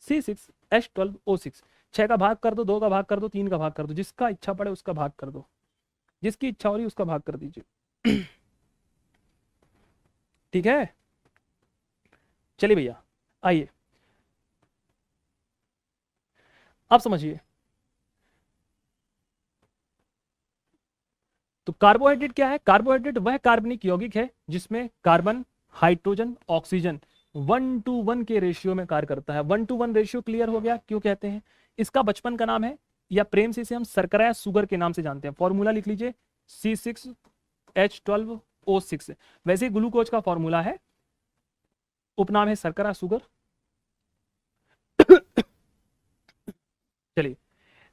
C6H12O6, 6 का भाग कर दो, 2 का भाग कर दो, 3 का भाग कर दो, जिसका इच्छा पड़े उसका भाग कर दो, जिसकी इच्छा हो रही उसका भाग कर दीजिए। ठीक है, चलिए भैया आइए अब समझिए। तो कार्बोहाइड्रेट क्या है, कार्बोहाइड्रेट वह कार्बनिक यौगिक है जिसमें कार्बन हाइड्रोजन ऑक्सीजन 1:1 के रेशियो में कार्य करता है। 1:1 रेशियो क्लियर हो गया, क्यों कहते हैं, इसका बचपन का नाम है या प्रेम से इसे हम शर्करा या शुगर के नाम से जानते हैं। फॉर्मूला लिख लीजिए C6H12O6। वैसे ग्लूकोज का फॉर्मूला है, उपनाम है शर्करा शुगर। चलिए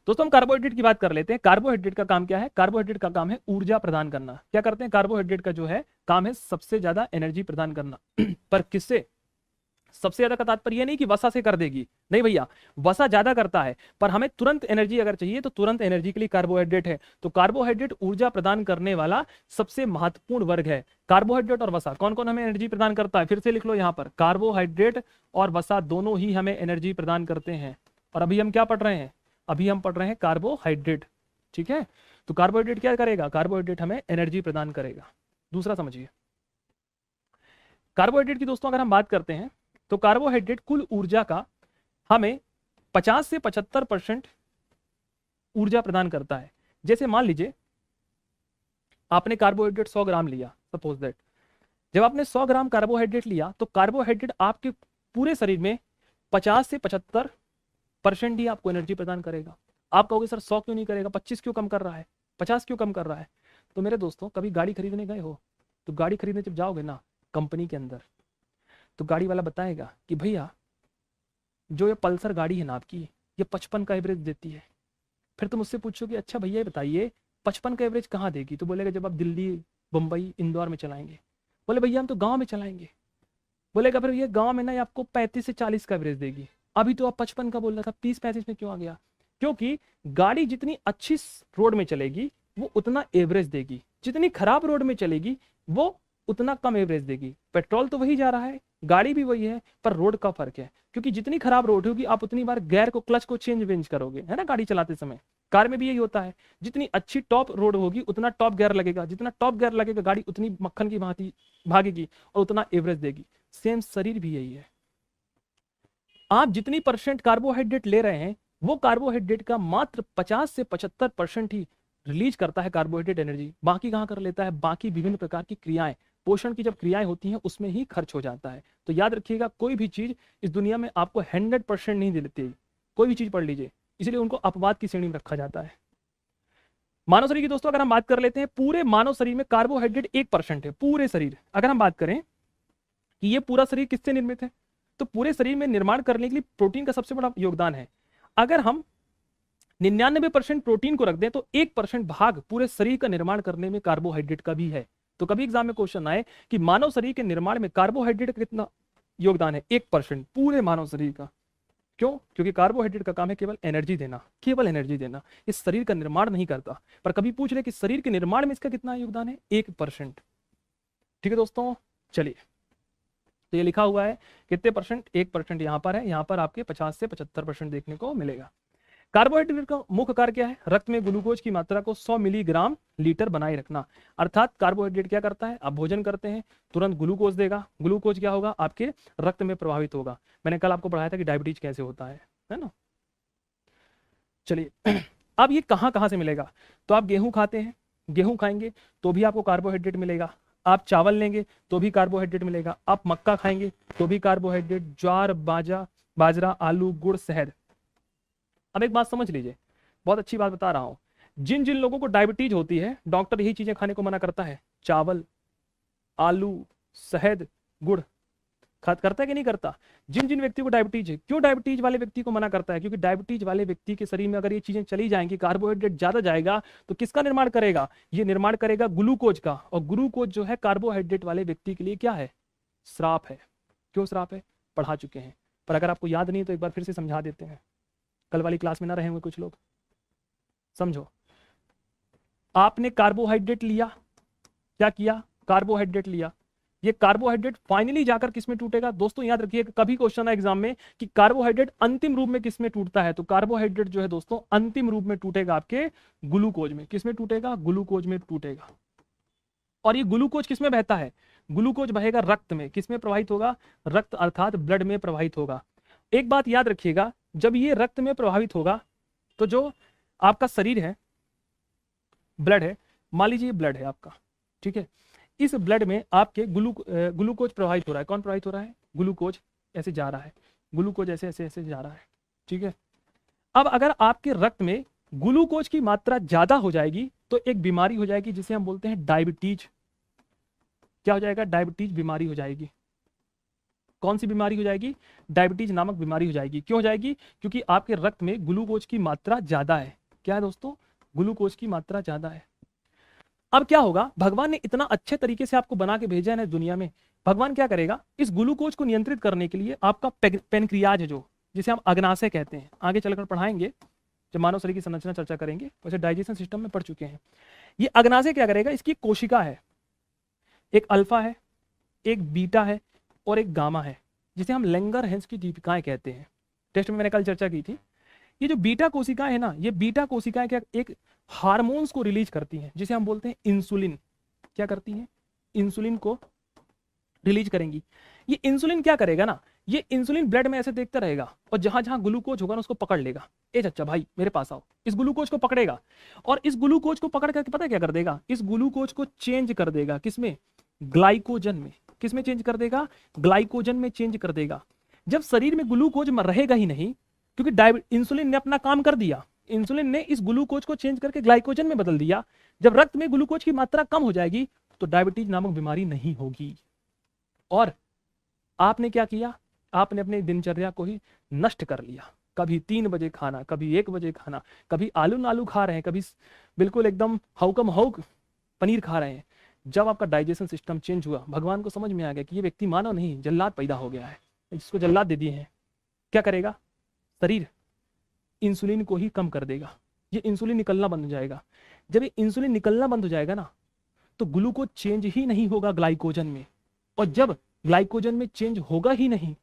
दोस्तों हम कार्बोहाइड्रेट की बात कर लेते हैं। कार्बोहाइड्रेट का काम क्या है, कार्बोहाइड्रेट का काम है ऊर्जा प्रदान करना। क्या करते हैं, कार्बोहाइड्रेट का जो है काम है सबसे ज्यादा एनर्जी प्रदान करना। पर किससे, सबसे ज्यादा का तात्पर्य ये नहीं कि वसा से कर देगी, नहीं भैया, वसा ज्यादा करता है पर हमें तुरंत एनर्जी अगर चाहिए तो तुरंत एनर्जी के लिए कार्बोहाइड्रेट है। तो कार्बोहाइड्रेट ऊर्जा प्रदान करने वाला सबसे महत्वपूर्ण वर्ग है। कार्बोहाइड्रेट और वसा कौन कौन हमें एनर्जी प्रदान करता है, फिर से लिख लो यहाँ पर, कार्बोहाइड्रेट और वसा दोनों ही हमें एनर्जी प्रदान करते हैं। और अभी हम क्या पढ़ रहे हैं, अभी हम पढ़ रहे हैं कार्बोहाइड्रेट। ठीक है, तो कार्बोहाइड्रेट क्या करेगा, कार्बोहाइड्रेट हमें एनर्जी प्रदान करेगा। दूसरा समझिए, कार्बोहाइड्रेट की दोस्तों अगर हम बात करते हैं तो कार्बोहाइड्रेट कुल ऊर्जा का हमें 50 से 75% ऊर्जा प्रदान करता है। जैसे मान लीजिए आपने कार्बोहाइड्रेट 100 ग्राम लिया, सपोज दैट, जब आपने 100 ग्राम कार्बोहाइड्रेट लिया तो कार्बोहाइड्रेट आपके पूरे शरीर में 50 से 75% ही आपको एनर्जी प्रदान करेगा। आप कहोगे सर 100 क्यों नहीं करेगा, 25 क्यों कम कर रहा है, 50 क्यों कम कर रहा है। तो मेरे दोस्तों कभी गाड़ी खरीदने गए हो, तो गाड़ी खरीदने जब जाओगे ना कंपनी के अंदर, तो गाड़ी वाला बताएगा कि भैया जो ये पल्सर गाड़ी है ना आपकी, ये 55 का एवरेज देती है। फिर तुम उससे पूछोगे अच्छा भैया बताइए 55 का एवरेज कहाँ देगी, तो बोलेगा जब आप दिल्ली, मुंबई, इंदौर में चलाएंगे। बोले भैया हम तो गाँव में चलाएंगे। बोलेगा फिर ये गांव में ना ये आपको 35 से 40 का एवरेज देगी, अभी तो आप 55 का बोल रहा था, 30-35 में क्यों आ गया? क्योंकि गाड़ी जितनी अच्छी रोड में चलेगी वो उतना एवरेज देगी, जितनी खराब रोड में चलेगी वो उतना कम एवरेज देगी। पेट्रोल तो वही जा रहा है, गाड़ी भी वही है, पर रोड का फर्क है। क्योंकि जितनी खराब रोड होगी आप उतनी बार गियर को, क्लच को चेंज वेंज करोगे, है ना, गाड़ी चलाते समय। कार में भी यही होता है, जितनी अच्छी टॉप रोड होगी उतना टॉप गियर लगेगा, जितना टॉप गियर लगेगा गाड़ी उतनी मक्खन की भांति भागेगी और उतना एवरेज देगी। सेम शरीर भी यही है, आप जितनी % कार्बोहाइड्रेट ले रहे हैं वो कार्बोहाइड्रेट का मात्र 50 से 75% ही रिलीज करता है कार्बोहाइड्रेट एनर्जी, बाकी कहाँ कर लेता है? बाकी विभिन्न प्रकार की क्रियाएं, पोषण की जब क्रियाएं होती हैं उसमें ही खर्च हो जाता है। तो याद रखिएगा, कोई भी चीज इस दुनिया में आपको 100% नहीं देती, कोई भी चीज पढ़ लीजिए, इसलिए उनको अपवाद की श्रेणी में रखा जाता है। मानव शरीर की दोस्तों अगर हम बात कर लेते हैं, पूरे मानव शरीर में कार्बोहाइड्रेट 1% है। पूरे शरीर अगर हम बात करें कि ये पूरा शरीर किससे निर्मित है, तो पूरे शरीर में निर्माण करने के लिए प्रोटीन का सबसे बड़ा योगदान है। अगर हम 99% प्रोटीन को रख दें तो 1% भाग पूरे शरीर का निर्माण करने में कार्बोहाइड्रेट का भी है। तो कभी एग्जाम में क्वेश्चन आए कि मानव शरीर के निर्माण में कार्बोहाइड्रेट का कितना योगदान है, 1% पूरे मानव शरीर का। क्यों? क्योंकि कार्बोहाइड्रेट का काम है केवल एनर्जी देना, केवल एनर्जी देना, इस शरीर का निर्माण नहीं करता। पर कभी पूछ ले कि शरीर के निर्माण में इसका कितना योगदान है, 1%। ठीक है दोस्तों, चलिए, तो ये लिखा हुआ है कितने %? 1% यहां पर है, यहां पर आपके 50 से 75% देखने को मिलेगा। कार्बोहाइड्रेट का मुख्य कार्य क्या है? रक्त में ग्लूकोज की मात्रा को 100 मिलीग्राम लीटर बनाए रखना। अर्थात कार्बोहाइड्रेट क्या करता है, आप भोजन करते हैं तुरंत ग्लूकोज देगा, ग्लूकोज क्या होगा, आपके रक्त में प्रभावित होगा। मैंने कल आपको पढ़ाया था कि डायबिटीज कैसे होता है ना। चलिए, अब ये कहां कहां से मिलेगा? तो आप गेहूं खाते हैं, गेहूं खाएंगे तो भी आपको कार्बोहाइड्रेट मिलेगा, आप चावल लेंगे तो भी कार्बोहाइड्रेट मिलेगा, आप मक्का खाएंगे तो भी कार्बोहाइड्रेट, ज्वार, बाजरा, आलू, गुड़, शहद। अब एक बात समझ लीजिए, बहुत अच्छी बात बता रहा हूं, जिन जिन लोगों को डायबिटीज होती है डॉक्टर यही चीजें खाने को मना करता है, चावल, आलू, शहद, गुड़। करता है कि नहीं करता? जिन जिन व्यक्ति को डायबिटीज है, क्यों डायबिटीज वाले व्यक्ति को मना करता है? क्योंकि डायबिटीज वाले व्यक्ति के शरीर में अगर ये चीजें चली जाएंगी, कार्बोहाइड्रेट ज्यादा जाएगा तो किसका निर्माण करेगा? ये निर्माण करेगा ग्लूकोज का, और ग्लूकोज जो है कार्बोहाइड्रेट वाले व्यक्ति के लिए क्या है? श्राप है। क्यों श्राप है? पढ़ा चुके हैं, पर अगर आपको याद नहीं तो एक बार फिर से समझा देते हैं, कल वाली क्लास में ना रहे होंगे कुछ लोग। समझो, आपने कार्बोहाइड्रेट लिया, क्या किया? कार्बोहाइड्रेट लिया, ये कार्बोहाइड्रेट फाइनली जाकर किस में टूटेगा? दोस्तों याद रखिए, कभी क्वेश्चन है एग्जाम में कि कार्बोहाइड्रेट अंतिम रूप में किस में टूटता है, तो कार्बोहाइड्रेट जो है दोस्तों अंतिम रूप में टूटेगा आपके ग्लूकोज में। किस में टूटेगा? ग्लूकोज में टूटेगा। और ये ग्लूकोज किस में बहता है? ग्लूकोज बहेगा रक्त में। किस में प्रवाहित होगा? रक्त अर्थात ब्लड में प्रवाहित होगा। एक बात याद रखिएगा, जब ये रक्त में प्रभावित होगा तो जो आपका शरीर है, ब्लड है, मान लीजिए ब्लड है आपका, ठीक है, इस ब्लड में आपके ग्लूकोज प्रवाहित हो रहा है। कौन प्रवाहित हो रहा है? ग्लूकोज ऐसे जा रहा है, ग्लूकोज ऐसे ऐसे ऐसे जा रहा है, ठीक है। अब अगर आपके रक्त में ग्लूकोज की मात्रा ज्यादा हो जाएगी तो एक बीमारी हो जाएगी जिसे हम बोलते हैं डायबिटीज। क्या हो जाएगा? डायबिटीज बीमारी हो जाएगी। कौन सी बीमारी हो जाएगी? डायबिटीज नामक बीमारी हो जाएगी। क्यों हो जाएगी? क्योंकि आपके रक्त में ग्लूकोज की मात्रा ज्यादा है। क्या है दोस्तों? ग्लूकोज की मात्रा ज्यादा है। अब क्या होगा? भगवान ने इतना अच्छे तरीके से आपको बना के भेजा है ना दुनिया में, भगवान क्या करेगा? इस ग्लूकोज को नियंत्रित करने के लिए आपका पेनक्रियाज है, जो जिसे हम अग्नाशय कहते हैं, आगे चलकर पढ़ाएंगे जब मानव शरीर की संरचना चर्चा करेंगे, वैसे डाइजेशन सिस्टम में पढ़ चुके हैं। ये अग्नाशय क्या करेगा? इसकी कोशिका है, एक अल्फा है, एक बीटा है और एक गामा है, जिसे हम लैंगरहैंस की दीपिकाएं कहते हैं। टेस्ट में मैंने कल चर्चा की थी। ये जो बीटा कोशिकाएं है ना, ये बीटा कोशिकाएं क्या एक हार्मोन्स को रिलीज करती हैं, जिसे हम बोलते हैं इंसुलिन। क्या करती हैं? इंसुलिन को रिलीज करेंगी। ये इंसुलिन क्या करेगा ना, ये इंसुलिन ब्लड में ऐसे देखता रहेगा और जहां जहां ग्लूकोज होगा ना उसको पकड़ लेगा। ए चच्चा भाई मेरे पास आओ, इस ग्लूकोज को पकड़ेगा और इस ग्लूकोज को पकड़ करके पता क्या कर देगा? इस ग्लूकोज को चेंज कर देगा। किसमें? ग्लाइकोजन में। किसमें चेंज कर देगा? ग्लाइकोजन में चेंज कर देगा। जब शरीर में ग्लूकोज रहेगा ही नहीं, क्योंकि इंसुलिन ने अपना काम कर दिया, इंसुलिन ने इस ग्लूकोज को चेंज करके ग्लाइकोजन में बदल दिया। जब रक्त में ग्लूकोज की मात्रा कम हो जाएगी तो डायबिटीज नामक बीमारी नहीं होगी। और आपने क्या किया? आपने अपने दिनचर्या को ही नष्ट कर लिया। कभी 3 बजे खाना, कभी 1 बजे खाना, कभी आलू नालू खा रहे हैं, कभी बिल्कुल एकदम हौकम हौक पनीर खा रहे हैं। जब आपका डाइजेशन सिस्टम चेंज हुआ, भगवान को समझ में आ गया कि ये व्यक्ति मानव नहीं जल्लाद पैदा हो गया है, जिसको जल्लाद दे दिए हैं, क्या करेगा शरीर? इंसुलिन को ही कम कर देगा, ये इंसुलिन निकलना बंद हो जाएगा। जब ये इंसुलिन निकलना बंद हो जाएगा ना, तो ग्लूकोज चेंज ही नहीं होगा ग्लाइकोजन में, और जब ग्लाइकोजन में चेंज होगा ही नहीं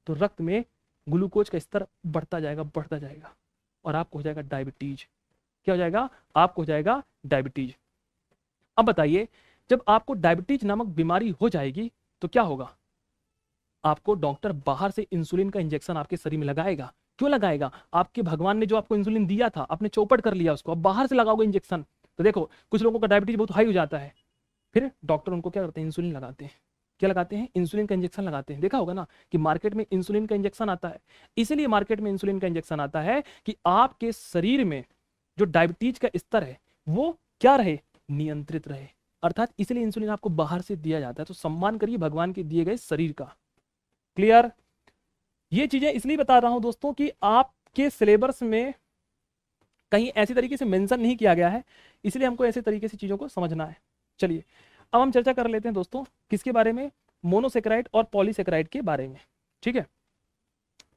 तो रक्त में ग्लूकोज का स्तर बढ़ता जाएगा और आपको हो जाएगा डायबिटीज। क्या हो जाएगा? आपको हो जाएगा डायबिटीज। अब बताइए, जब आपको डायबिटीज नामक बीमारी हो जाएगी तो क्या होगा? आपको डॉक्टर बाहर से इंसुलिन का इंजेक्शन आपके शरीर में लगाएगा। क्यों लगाएगा? आपके भगवान ने जो आपको इंसुलिन दिया था, आपने चौपट कर लिया उसको, अब बाहर से लगाओगे इंजेक्शन। तो देखो, कुछ लोगों का डायबिटीज बहुत हाई हो जाता है, फिर डॉक्टर उनको क्या करते हैं? इंसुलिन लगाते हैं। क्या लगाते हैं? इंसुलिन का इंजेक्शन लगाते हैं। देखा होगा ना कि मार्केट में इंसुलिन का इंजेक्शन आता है। इसीलिए मार्केट में इंसुलिन का इंजेक्शन आता है कि आपके शरीर में जो डायबिटीज का स्तर है वो क्या रहे? नियंत्रित रहे। अर्थात इसलिए इंसुलिन आपको बाहर से दिया जाता है। तो सम्मान करिए भगवान के दिए गए शरीर का। क्लियर? ये चीजें इसलिए बता रहा हूं दोस्तों कि आपके सिलेबस में कहीं ऐसी तरीके से मेंशन नहीं किया गया है, इसलिए हमको ऐसे तरीके से चीजों को समझना है। चलिए अब हम चर्चा कर लेते हैं दोस्तों, किसके बारे में? मोनोसेक्राइड और पॉलीसेक्राइड के बारे में। ठीक है,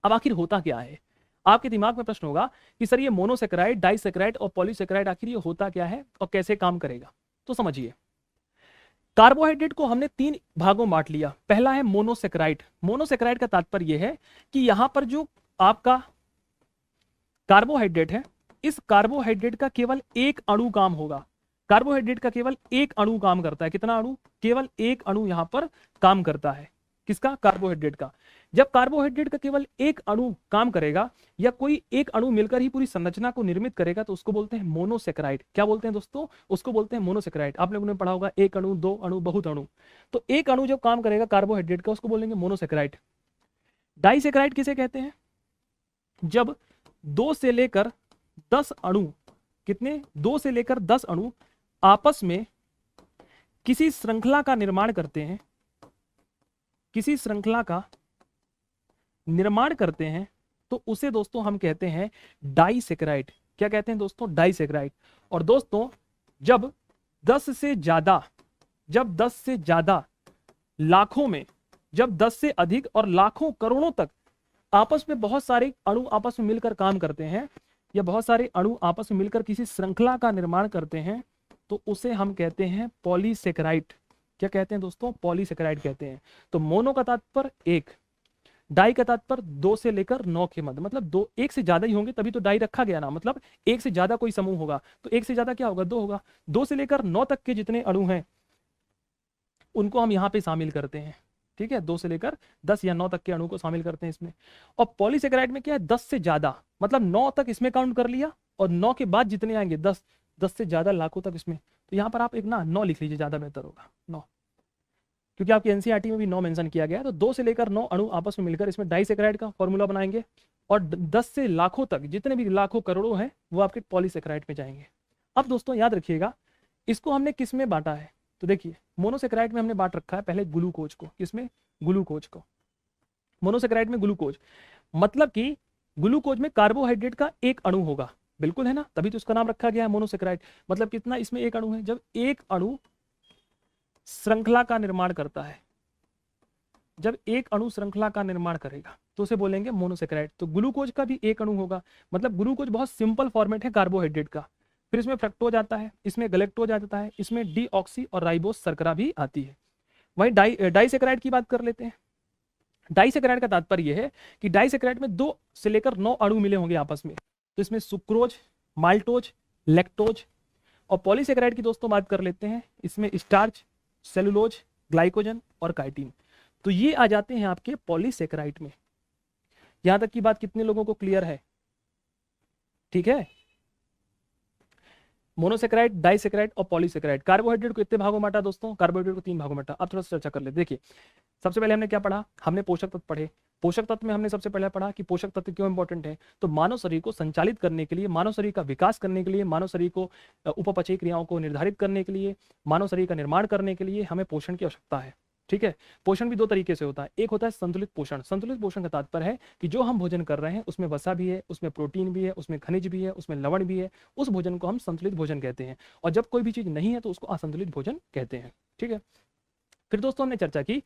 अब आखिर होता क्या है? आपके दिमाग में प्रश्न होगा कि सर ये मोनोसेक्राइड, डाइसेक्राइड और पॉलीसेक्राइड आखिर ये होता क्या है और कैसे काम करेगा? तो समझिए, कार्बोहाइड्रेट को हमने 3 भागों में बांट लिया। पहला है मोनोसेक्राइड। मोनोसेक्राइड का तात्पर्य यह है कि यहां पर जो आपका कार्बोहाइड्रेट है, इस कार्बोहाइड्रेट का केवल एक अणु काम होगा। कार्बोहाइड्रेट का केवल एक अणु काम करता है। कितना अणु? केवल एक अणु यहां पर काम करता है। किसका? कार्बोहाइड्रेट का। जब कार्बोहाइड्रेट का केवल एक अणु काम करेगा या कोई एक अणु मिलकर ही पूरी संरचना को निर्मित करेगा तो उसको बोलते हैं मोनोसेक्राइड। क्या बोलते हैं दोस्तों? उसको बोलते हैं मोनोसेक्राइड। आप लोगों ने पढ़ा होगा एक अणु, दो अणु, बहुत अणु। तो एक अणु जब काम करेगा कार्बोहाइड्रेट का, उसको बोलेंगे मोनोसेक्राइड। डाइसेक्राइड किसे कहते हैं? जब 2 से लेकर 10 अणु, कितने? 2 से लेकर 10 अणु आपस में किसी श्रृंखला का निर्माण करते हैं, किसी श्रृंखला का निर्माण करते हैं, तो उसे दोस्तों हम कहते हैं डाइसेक्राइड। क्या कहते हैं दोस्तों? डाइसेक्राइड। और दोस्तों जब 10 से ज्यादा लाखों में, जब 10 से अधिक और लाखों करोड़ों तक आपस में बहुत सारे अणु आपस में मिलकर काम करते हैं, या बहुत सारे अणु आपस में मिलकर किसी श्रृंखला का निर्माण करते हैं, तो उसे हम कहते हैं पॉलीसेक्राइड। क्या कहते हैं दोस्तों? पॉलीसेक्राइड कहते हैं। तो मोनो का तात्पर्य एक, डाई का तात्पर्य 2 से लेकर 9 के मध्य, मतलब 2, 1 से ज्यादा ही होंगे तभी तो डाई रखा गया ना, मतलब 1 से ज्यादा कोई समूह होगा तो 1 से ज्यादा क्या होगा? 2 होगा। 2 से लेकर 9 तक के जितने अणु हैं उनको हम यहाँ पे शामिल करते हैं। ठीक है, 2 से लेकर 10 या 9 तक के अणु को शामिल करते हैं इसमें। और पॉलीसेक्राइड में क्या है? 10 से ज्यादा, मतलब 9 तक इसमें काउंट कर लिया और 9 के बाद जितने आएंगे 10 से ज्यादा लाखों तक इसमें। तो यहाँ पर आप एक ना 9 लिख लीजिए, ज्यादा बेहतर होगा 9, क्योंकि आपकी एनसीईआरटी में भी 9 मेंशन किया गया है। तो 2 से लेकर 9 अणु आपस में मिलकर इसमें डाइसेक्राइड का फॉर्मूला बनाएंगे, और 10 से लाखों तक जितने भी लाखों करोड़ों हैं वो आपके पॉलीसेक्राइड में जाएंगे। अब दोस्तों याद रखिएगा, इसको हमने किस में बांटा है? तो देखिए, मोनोसेक्राइड में हमने बांट रखा है पहले ग्लूकोज को। किसमें? ग्लूकोज को। मोनोसेक्राइड में ग्लूकोज, मतलब कि ग्लूकोज में कार्बोहाइड्रेट का एक अणु होगा, बिल्कुल है ना, तभी तो इसका नाम रखा गया है मोनोसेक्राइड। मतलब कितना? इसमें एक अणु है। जब एक अणु श्रृंखला का निर्माण करता है, जब एक अणु श्रृंखला का निर्माण करेगा तो उसे बोलेंगे मोनोसेक्राइड। तो ग्लूकोज का भी एक अणु होगा, मतलब ग्लूकोज बहुत सिंपल फॉर्मेट है कार्बोहाइड्रेट का। फिर इसमें फ्रक्टोज आता है, इसमें गलेक्टोज आता है, इसमें डीऑक्सी और राइबोस शर्करा भी आती है। वहीं डाइसेक्राइड की बात कर लेते हैं। डाइसेक्राइड का तात्पर्य यह है कि डाइसेक्राइड में 2 से लेकर 9 अणु मिले होंगे आपस में। तो इसमें सुक्रोज, माल्टोज, लैक्टोज। और पॉलीसेक्राइड की दोस्तों बात कर लेते हैं, इसमें स्टार्च, सेलुलोज, ग्लाइकोजन और काइटिन। तो ये आ जाते हैं आपके पॉलीसेक्राइड में। यहां तक की बात कितने लोगों को क्लियर है? ठीक है, मोनोसेक्राइड, डाइसेक्राइड और पॉलीसेक्राइड। कार्बोहाइड्रेट को इतने भागों में बांटा दोस्तों, कार्बोहाइड्रेट को 3 भागों में बांटा। अब थोड़ा सा चर्चा कर ले। देखिए, सबसे पहले हमने क्या पढ़ा? हमने पोषक तत्व पढ़े। पोषक तत्व में हमने सबसे पहले पढ़ा कि पोषक तत्व क्यों इंपॉर्टेंट है। तो मानव शरीर को संचालित करने के लिए, मानव शरीर का विकास करने के लिए, मानव शरीर को उपपचयी क्रियाओं को निर्धारित करने के लिए, मानव शरीर का निर्माण करने के लिए हमें पोषण की आवश्यकता है। ठीक है। पोषण भी दो तरीके से होता है, एक होता है संतुलित पोषण। संतुलित पोषण का तात्पर्य है कि जो हम भोजन कर रहे हैं उसमें वसा भी है, उसमें प्रोटीन भी है, उसमें खनिज भी है, उसमें लवण भी है, उस भोजन को हम संतुलित भोजन कहते हैं। और जब कोई भी चीज नहीं है तो उसको असंतुलित भोजन कहते हैं। ठीक है। फिर दोस्तों हमने चर्चा की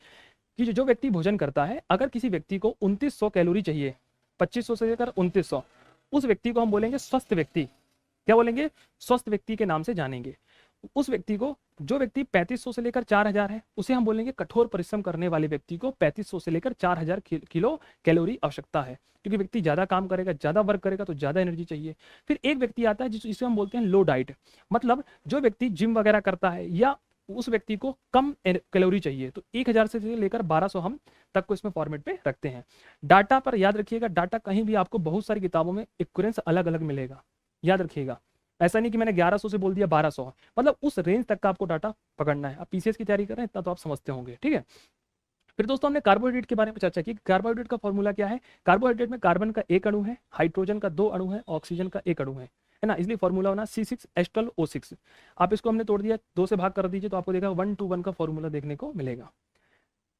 कि जो व्यक्ति भोजन करता है, अगर किसी व्यक्ति को 2900 कैलोरी चाहिए, 2500 से लेकर 2900, उस व्यक्ति को हम बोलेंगे स्वस्थ व्यक्ति। क्या बोलेंगे? स्वस्थ व्यक्ति के नाम से जानेंगे। उस व्यक्ति को, जो व्यक्ति 3500 से लेकर 4000 है, उसे हम बोलेंगे कठोर परिश्रम करने वाले व्यक्ति को 3500 से लेकर 4000 किलो कैलोरी आवश्यकता है, क्योंकि व्यक्ति ज्यादा काम करेगा, ज्यादा वर्क करेगा तो ज्यादा एनर्जी चाहिए। फिर एक व्यक्ति आता है जिसे हम बोलते हैं लो डाइट, मतलब जो व्यक्ति जिम वगैरह करता है या उस व्यक्ति को कम कैलोरी चाहिए, तो 1000 से लेकर 1200 हम तक को इसमें फॉर्मेट पे रखते हैं। डाटा पर याद रखिएगा, डाटा कहीं भी आपको बहुत सारी किताबों में इक्विवेलेंस अलग अलग मिलेगा, याद रखिएगा। ऐसा नहीं कि मैंने 1100 से बोल दिया 1200, मतलब उस रेंज तक का आपको डाटा पकड़ना है। आप पीसीएस की तैयारी कर रहे हैं इतना तो आप समझते होंगे। ठीक है। फिर दोस्तों हमने कार्बोहाइड्रेट के बारे में चर्चा की। कार्बोहाइड्रेट का फॉर्मूला क्या है? कार्बोहाइड्रेट में कार्बन का एक अणु है, हाइड्रोजन का 2 अणु है, ऑक्सीजन का 1 अणु है ना, इसलिए फॉर्मूला होना C6H12O6। आप इसको हमने तोड़ दिया, 2 से भाग कर दीजिए तो आपको देखा 1:1 का फॉर्मूला देखने को मिलेगा।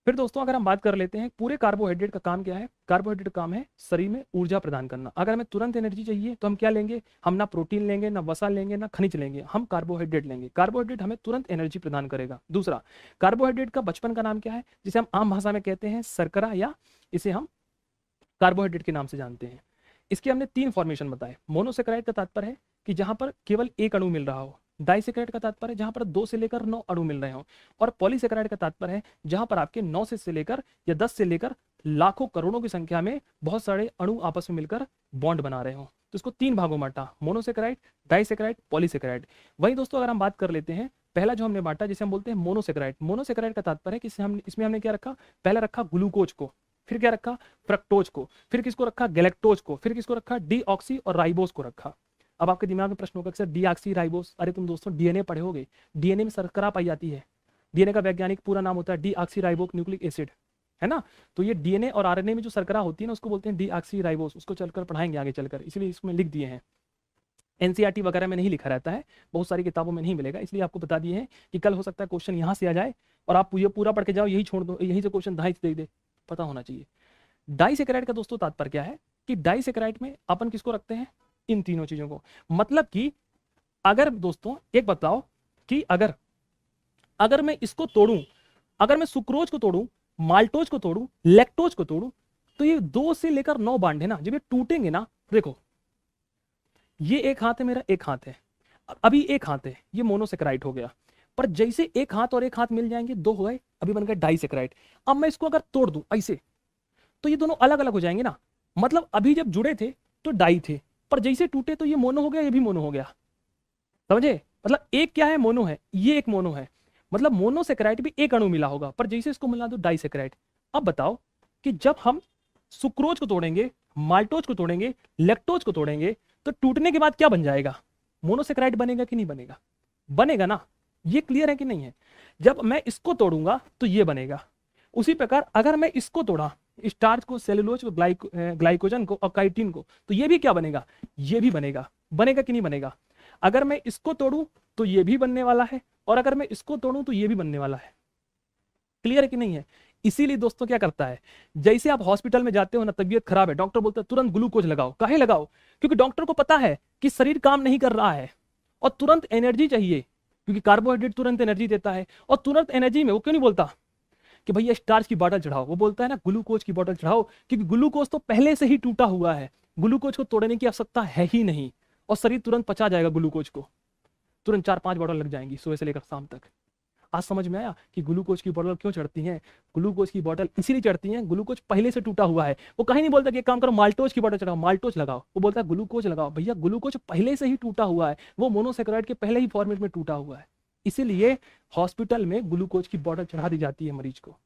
फिर दोस्तों अगर हम बात कर लेते हैं पूरे कार्बोहाइड्रेट का काम क्या है? कार्बोहाइड्रेट का काम है शरीर में ऊर्जा प्रदान करना। अगर हमें तुरंत एनर्जी चाहिए तो हम क्या लेंगे? हम ना प्रोटीन लेंगे, ना वसा लेंगे, ना खनिज लेंगे, हम कार्बोहाइड्रेट लेंगे। कार्बोहाइड्रेट हमें तुरंत एनर्जी प्रदान करेगा। दूसरा, कार्बोहाइड्रेट का बचपन का नाम क्या है, जिसे हम आम भाषा में कहते हैं शर्करा, या इसे हम कार्बोहाइड्रेट के नाम से जानते हैं। इसके हमने 3 फॉर्मेशन बताए। मोनोसेकेराइड का तात्पर्य है कि जहां पर केवल एक अणु मिल रहा हो, डाइसेकेराइड का तात्पर्य है जहां पर 2 से लेकर 9 अणु मिल रहे हो, और पॉलीसेकेराइड का तात्पर्य है जहां पर आपके 9 से लेकर या 10 से लेकर लाखों करोड़ों की संख्या में बहुत सारे अणु आपस में मिलकर बॉन्ड बना रहे हो। तो इसको 3 भागों में बांटा, मोनोसेकेराइड, डाइसेकेराइड, पॉलीसेकेराइड। वही दोस्तों अगर हम बात कर लेते हैं, पहला जो हमने बांटा जिसे हम बोलते हैं मोनोसेकेराइड। मोनोसेकेराइड का तात्पर्य है कि इसमें हमने क्या रखा? पहला रखा ग्लूकोज को, फिर क्या रखा? फ्रक्टोज को, फिर किसको रखा? गैलेक्टोज को, फिर किसको रखा? डीऑक्सी और राइबोस को रखा। अब आपके दिमाग में प्रश्न होगा सर डीऑक्सी राइबोस, अरे तुम दोस्तों डीएनए पढ़े होगे, डीएनए में शर्करा पाई जाती है। डीएनए का वैज्ञानिक पूरा नाम होता है डीऑक्सी राइबो न्यूक्लिक एसिड, है ना। तो ये डीएनए और आरएनए में जो शर्करा होती है ना, उसको बोलते हैं डीऑक्सी राइबोस। उसको चलकर पढ़ाएंगे आगे चलकर, इसलिए इसमें लिख दिए हैं। एनसीईआरटी वगैरह में नहीं लिखा रहता है, बहुत सारी किताबों में नहीं मिलेगा, इसलिए आपको बता दिए हैं कि कल हो सकता है क्वेश्चन यहाँ से आ जाए और आप ये पूरा पढ़ के जाओ, यही छोड़ दो, यहीं से क्वेश्चन ढाई दे दे, पता होना चाहिए। डाइसेकेराइड का दोस्तों तात्पर्य क्या है कि डाइसेकेराइड में अपन किसको रखते हैं? इन तीनों चीजों को। मतलब कि अगर दोस्तों एक बताओ कि अगर मैं इसको तोड़ूं, अगर मैं सुक्रोज को तोड़ूं, माल्टोज को तोड़ूं, लैक्टोज को तोड़ूं, तो ये 2 से लेकर 9 बांड है ना, जब ये टूटेंगे ना, देखो ये एक हाथ है मेरा, एक हाथ है, अभी एक हाथ है, ये मोनोसेकेराइड हो गया। पर जैसे एक हाथ और एक हाथ मिल जाएंगे, 2 हो गए, अभी बन गए डाइसेकेराइड। अब मैं इसको अगर तोड़ दूं ऐसे, तो ये दोनों अलग अलग हो जाएंगे ना। मतलब अभी जब जुड़े थे तो डाई थे, पर जैसे टूटे तो ये मोनो हो गया, ये भी मोनो हो गया। समझे? मतलब एक क्या है? मोनो है, ये एक मोनो है। मतलब मोनोसेकेराइड भी एक अणु मिला होगा, पर जैसे इसको मिला दो डाइसेकेराइड। अब बताओ कि जब हम सुक्रोज को तोड़ेंगे, माल्टोज को तोड़ेंगे, लैक्टोज को तोड़ेंगे, तो टूटने के बाद क्या बन जाएगा? मोनोसेकेराइड बनेगा कि नहीं बनेगा? बनेगा ना। ये क्लियर है कि नहीं है? जब मैं इसको तोड़ूंगा तो ये बनेगा। उसी प्रकार अगर मैं इसको तोड़ा, स्टार्च को, सेलुलोज को, ग्लाइकोजन को और काइटिन को, तो ये भी क्या बनेगा? ये भी बनेगा। बनेगा कि नहीं बनेगा? अगर मैं इसको तोड़ूं तो ये भी बनने वाला है, और अगर मैं इसको तोड़ूं तो ये भी बनने वाला है। क्लियर है कि नहीं है? इसीलिए दोस्तों क्या करता है, जैसे आप हॉस्पिटल में जाते हो ना, तबीयत खराब है, डॉक्टर बोलता है तुरंत ग्लूकोज लगाओ। काहे लगाओ? क्योंकि डॉक्टर को पता है कि शरीर काम नहीं कर रहा है और तुरंत एनर्जी चाहिए, क्योंकि कार्बोहाइड्रेट तुरंत एनर्जी देता है। और तुरंत एनर्जी में वो क्यों नहीं बोलता कि भैया स्टार्च की बॉटल चढ़ाओ, वो बोलता है ना ग्लूकोज की बॉटल चढ़ाओ, क्योंकि ग्लूकोज तो पहले से ही टूटा हुआ है, ग्लूकोज को तोड़ने की आवश्यकता है ही नहीं, और शरीर तुरंत पचा जाएगा ग्लूकोज को। तुरंत 4-5 बॉटल लग जाएंगी सुबह से लेकर शाम तक। आज समझ में आया कि ग्लूकोज की बॉटल क्यों चढ़ती हैं? ग्लूकोज की बॉटल इसीलिए चढ़ती हैं, ग्लूकोज पहले से टूटा हुआ है। वो कहीं नहीं बोलता कि एक काम करो माल्टोज की बॉटल चढ़ाओ, माल्टोज लगाओ, वो बोलता है ग्लूकोज लगाओ। भैया ग्लूकोज पहले से ही टूटा हुआ है, वो मोनोसेकेराइड के पहले ही फॉर्मेट में टूटा हुआ है, इसीलिए हॉस्पिटल में ग्लूकोज की बॉटल चढ़ा दी जाती है मरीज को।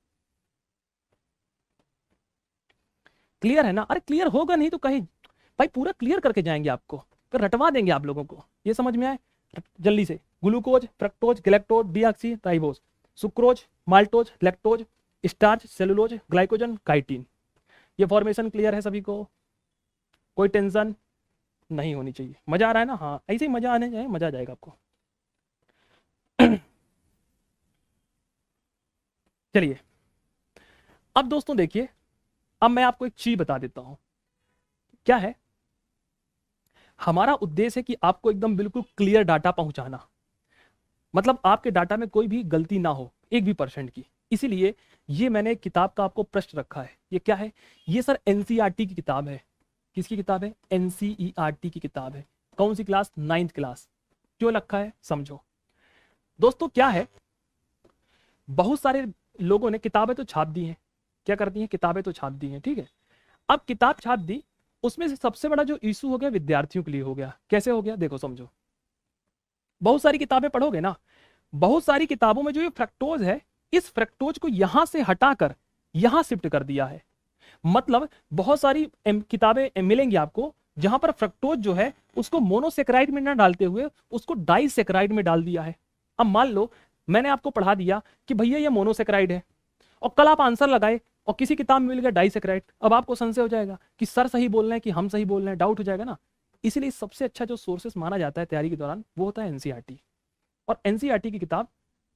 क्लियर है ना? अरे क्लियर होगा नहीं तो कहीं भाई पूरा क्लियर करके जाएंगे, आपको फिर रटवा देंगे आप लोगों को। ये समझ में आए जल्दी से? Glucose, fructose, galactose, deoxy ribose, sucrose, maltose, lactose, starch, cellulose, glycogen, chitin. ये फॉर्मेशन क्लियर है सभी को? कोई टेंशन नहीं होनी चाहिए। मजा आ रहा है ना? हाँ ऐसे ही मजा आने जाए, मजा आ जाएगा आपको। चलिए अब दोस्तों देखिए, अब मैं आपको एक चीज बता देता हूं। क्या है हमारा उद्देश्य है कि आपको एकदम बिल्कुल क्लियर डाटा पहुंचाना, मतलब आपके डाटा में कोई भी गलती ना हो, 1% की। इसीलिए ये मैंने एक किताब का आपको प्रश्न रखा है। ये क्या है? ये सर एनसीईआरटी की किताब है। किसकी किताब है? एनसीईआरटी की किताब है। कौन सी क्लास? 9th class. क्यों रखा है समझो दोस्तों। क्या है, बहुत सारे लोगों ने किताबें तो छाप दी हैं। क्या कर दी हैं? किताबें तो छाप दी हैं, ठीक है। अब किताब छाप दी, उसमें से सबसे बड़ा जो इशू हो गया विद्यार्थियों के लिए हो गया। कैसे हो गया? देखो समझो, बहुत सारी किताबें पढ़ोगे ना, बहुत सारी किताबों में जो ये फ्रक्टोज है, इस फ्रक्टोज को यहां से हटाकर यहां शिफ्ट कर दिया है। मतलब बहुत सारी किताबें मिलेंगी आपको जहां पर फ्रक्टोज जो है उसको मोनोसेक्राइड में ना डालते हुए उसको डाइसेक्राइड में डाल दिया है। अब मान लो मैंने आपको पढ़ा दिया कि भैया ये मोनोसेक्राइड है, और कल आप आंसर लगाए और किसी किताब में मिल गया डाइसेक्राइड। अब आपको संशय हो जाएगा कि सर सही बोल रहे हैं कि हम सही बोल रहे हैं, डाउट हो जाएगा ना। इसलिए सबसे अच्छा जो सोर्सेस माना जाता है तैयारी के दौरान वो होता है एनसीईआरटी। और एनसीईआरटी की किताब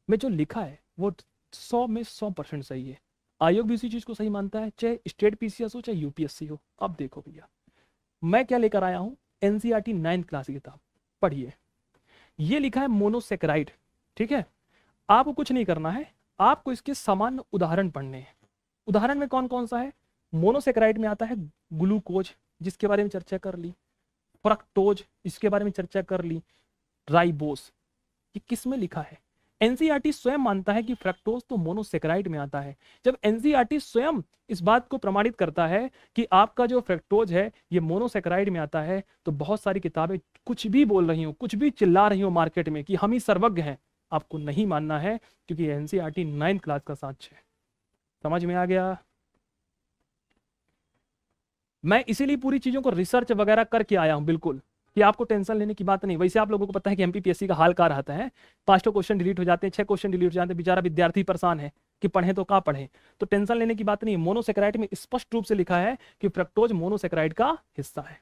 में जो लिखा है वो 100 में 100% सही है। आयोग भी इसी चीज को सही मानता है, चाहे स्टेट पीसीएस हो चाहे यूपीएससी हो। अब देखो भैया, मैं क्या लेकर आया हूं, एनसीईआरटी 9th क्लास की किताब पढ़िए। ये लिखा है मोनोसेक्राइड, ठीक है। आपको कुछ नहीं करना है, आपको इसके सामान्य उदाहरण पढ़ने हैं। उदाहरण में कौन कौन सा है? मोनोसेक्राइड में आता है ग्लूकोज, जिसके बारे में चर्चा कर ली, फ्रक्टोज इसके बारे में चर्चा कर ली, राइबोस। ये किस में लिखा है? एनसीईआरटी स्वयं मानता है कि फ्रक्टोज तो मोनोसेक्राइड में आता है। जब एनसीईआरटी स्वयं इस बात को प्रमाणित करता है कि आपका जो फ्रक्टोज है ये मोनोसेक्राइड में आता है, तो बहुत सारी किताबें कुछ भी बोल रही हो, कुछ भी चिल्ला रही हो मार्केट में कि हम ही सर्वज्ञ हैं, आपको नहीं मानना है, क्योंकि एनसीईआरटी 9th क्लास का साक्ष्य है। समझ में आ गया? मैं इसीलिए पूरी चीजों को रिसर्च वगैरह करके आया हूं, बिल्कुल कि आपको टेंशन लेने की बात नहीं। वैसे आप लोगों को पता है कि एमपीपीएससी का हाल क्या रहता है, 5 क्वेश्चन डिलीट हो जाते हैं, 6 क्वेश्चन डिलीट हो जाते हैं, बेचारा विद्यार्थी परेशान है कि पढ़े तो कहाँ पढ़े। तो टेंशन लेने की बात नहीं। मोनोसेक्राइड में स्पष्ट रूप से लिखा है कि फ्रक्टोज मोनोसेक्राइड का हिस्सा है।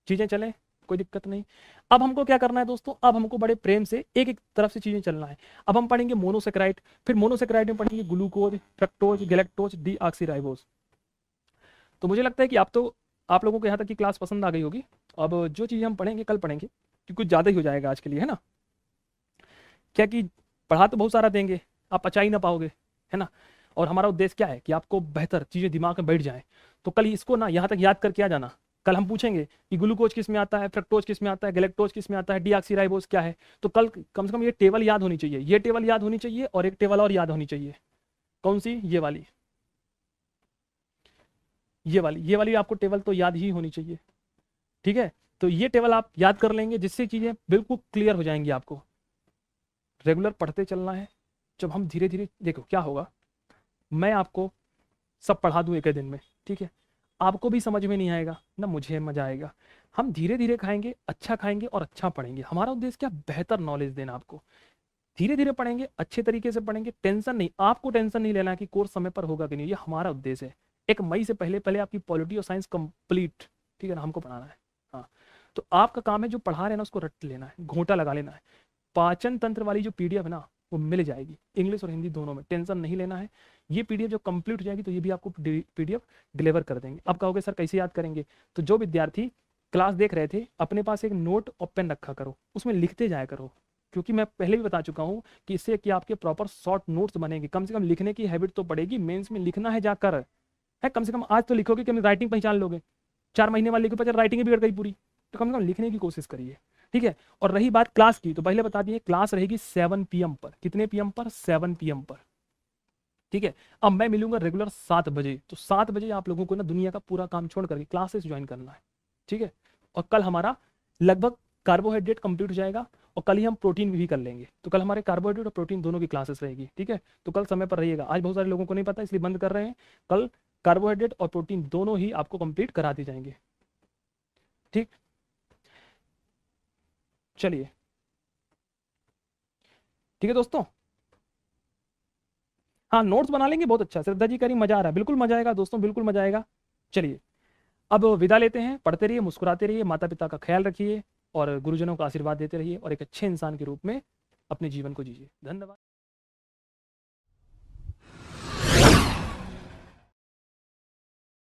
चीजें चले, कोई दिक्कत नहीं। अब हमको क्या करना है दोस्तों, अब हमको बड़े प्रेम से एक एक तरफ से चीजें चलना है। अब हम पढ़ेंगे मोनोसेक्राइड, फिर मोनोसेक्राइड में पढ़ेंगे ग्लूकोज, फ्रक्टोज, गैलेक्टोज, डीऑक्सीराइबोस। तो मुझे लगता है कि आप लोगों को यहाँ तक की क्लास पसंद आ गई होगी। अब जो चीज़ें हम पढ़ेंगे कल पढ़ेंगे, क्योंकि कुछ ज़्यादा ही हो जाएगा आज के लिए, है ना। क्या कि पढ़ा तो बहुत सारा देंगे, आप पचा ही ना पाओगे, है ना। और हमारा उद्देश्य क्या है कि आपको बेहतर चीज़ें दिमाग में बैठ जाएं। तो कल इसको ना यहाँ तक याद करके आ जाना। कल हम पूछेंगे कि ग्लूकोज किस में आता है, फ्रक्टोज किस में आता है, गैलेक्टोज किस में आता है, डीऑक्सीराइबोस क्या है। तो कल कम से कम ये टेबल याद होनी चाहिए, ये टेबल याद होनी चाहिए, और एक टेबल और याद होनी चाहिए। कौन सी? ये वाली, ये वाली आपको टेबल तो याद ही होनी चाहिए, ठीक है। तो ये टेबल आप याद कर लेंगे, जिससे चीजें बिल्कुल क्लियर हो जाएंगी। आपको रेगुलर पढ़ते चलना है। जब हम धीरे धीरे, देखो क्या होगा, मैं आपको सब पढ़ा दूं एक ही दिन में, ठीक है, आपको भी समझ में नहीं आएगा ना, मुझे मजा आएगा। हम धीरे धीरे खाएंगे और अच्छा पढ़ेंगे। हमारा उद्देश्य क्या? बेहतर नॉलेज देना आपको। धीरे धीरे पढ़ेंगे, अच्छे तरीके से पढ़ेंगे, टेंशन नहीं, आपको टेंशन नहीं लेना कि कोर्स समय पर होगा कि नहीं। ये हमारा उद्देश्य है। 1 मई से पहले पहले आपकी पॉलिटी और साइंस कंप्लीट, ठीक है ना, हमको पढ़ाना है। हाँ, तो आपका काम है जो पढ़ा रहे हैं ना उसको रट लेना है, घोंटा लगा लेना है। पाचन तंत्र वाली जो पीडीएफ है ना वो मिल जाएगी, इंग्लिश और हिंदी दोनों में, टेंशन नहीं लेना है। ये पीडीएफ जो कंप्लीट हो जाएगी तो ये भी आपको पीडीएफ डिलीवर कर देंगे। अब कहोगे सर कैसे याद करेंगे? तो जो विद्यार्थी क्लास देख रहे थे, अपने पास एक नोट और पेन रखा करो, उसमें लिखते जाया करो। क्योंकि मैं पहले भी बता चुका हूँ कि इससे कि आपके प्रॉपर शॉर्ट नोट्स बनेंगे। कम से कम लिखने की हैबिट तो पड़ेगी, मेंस में लिखना है जाकर, है। कम से कम आज तो लिखोगे कि राइटिंग पहचान लोगे। 4 महीने बाद लिखो, राइटिंग बिगड़ गई पूरी। तो कम से कम लिखने की कोशिश करिए, ठीक है। और रही बात क्लास की, तो पहले बता दिए क्लास रहेगी 7 PM पर। कितने PM पर? 7 PM पर, ठीक है। अब मैं मिलूंगा रेगुलर 7 बजे, तो 7 बजे आप लोगों को ना दुनिया का पूरा काम छोड़ करके क्लासेस ज्वाइन करना है, ठीक है। और कल हमारा लगभग कार्बोहाइड्रेट कंप्लीट हो जाएगा, और कल ही हम प्रोटीन भी कर लेंगे। तो कल हमारे कार्बोहाइड्रेट और प्रोटीन दोनों की क्लासेस रहेगी, ठीक है। तो कल समय पर रहिएगा। आज बहुत सारे लोगों को नहीं पता इसलिए बंद कर रहे हैं। कल कार्बोहाइड्रेट और प्रोटीन दोनों ही आपको कंप्लीट करा दी जाएंगे, ठीक। चलिए, ठीक है दोस्तों। हाँ, नोट्स बना लेंगे, बहुत अच्छा। श्रद्धा जी कह रही मजा आ रहा है, बिल्कुल मजा आएगा दोस्तों, बिल्कुल मजा आएगा। चलिए, अब विदा लेते हैं। पढ़ते रहिए, मुस्कुराते रहिए, माता पिता का ख्याल रखिए, और गुरुजनों का आशीर्वाद देते रहिए, और एक अच्छे इंसान के रूप में अपने जीवन को जीजिए। धन्यवाद।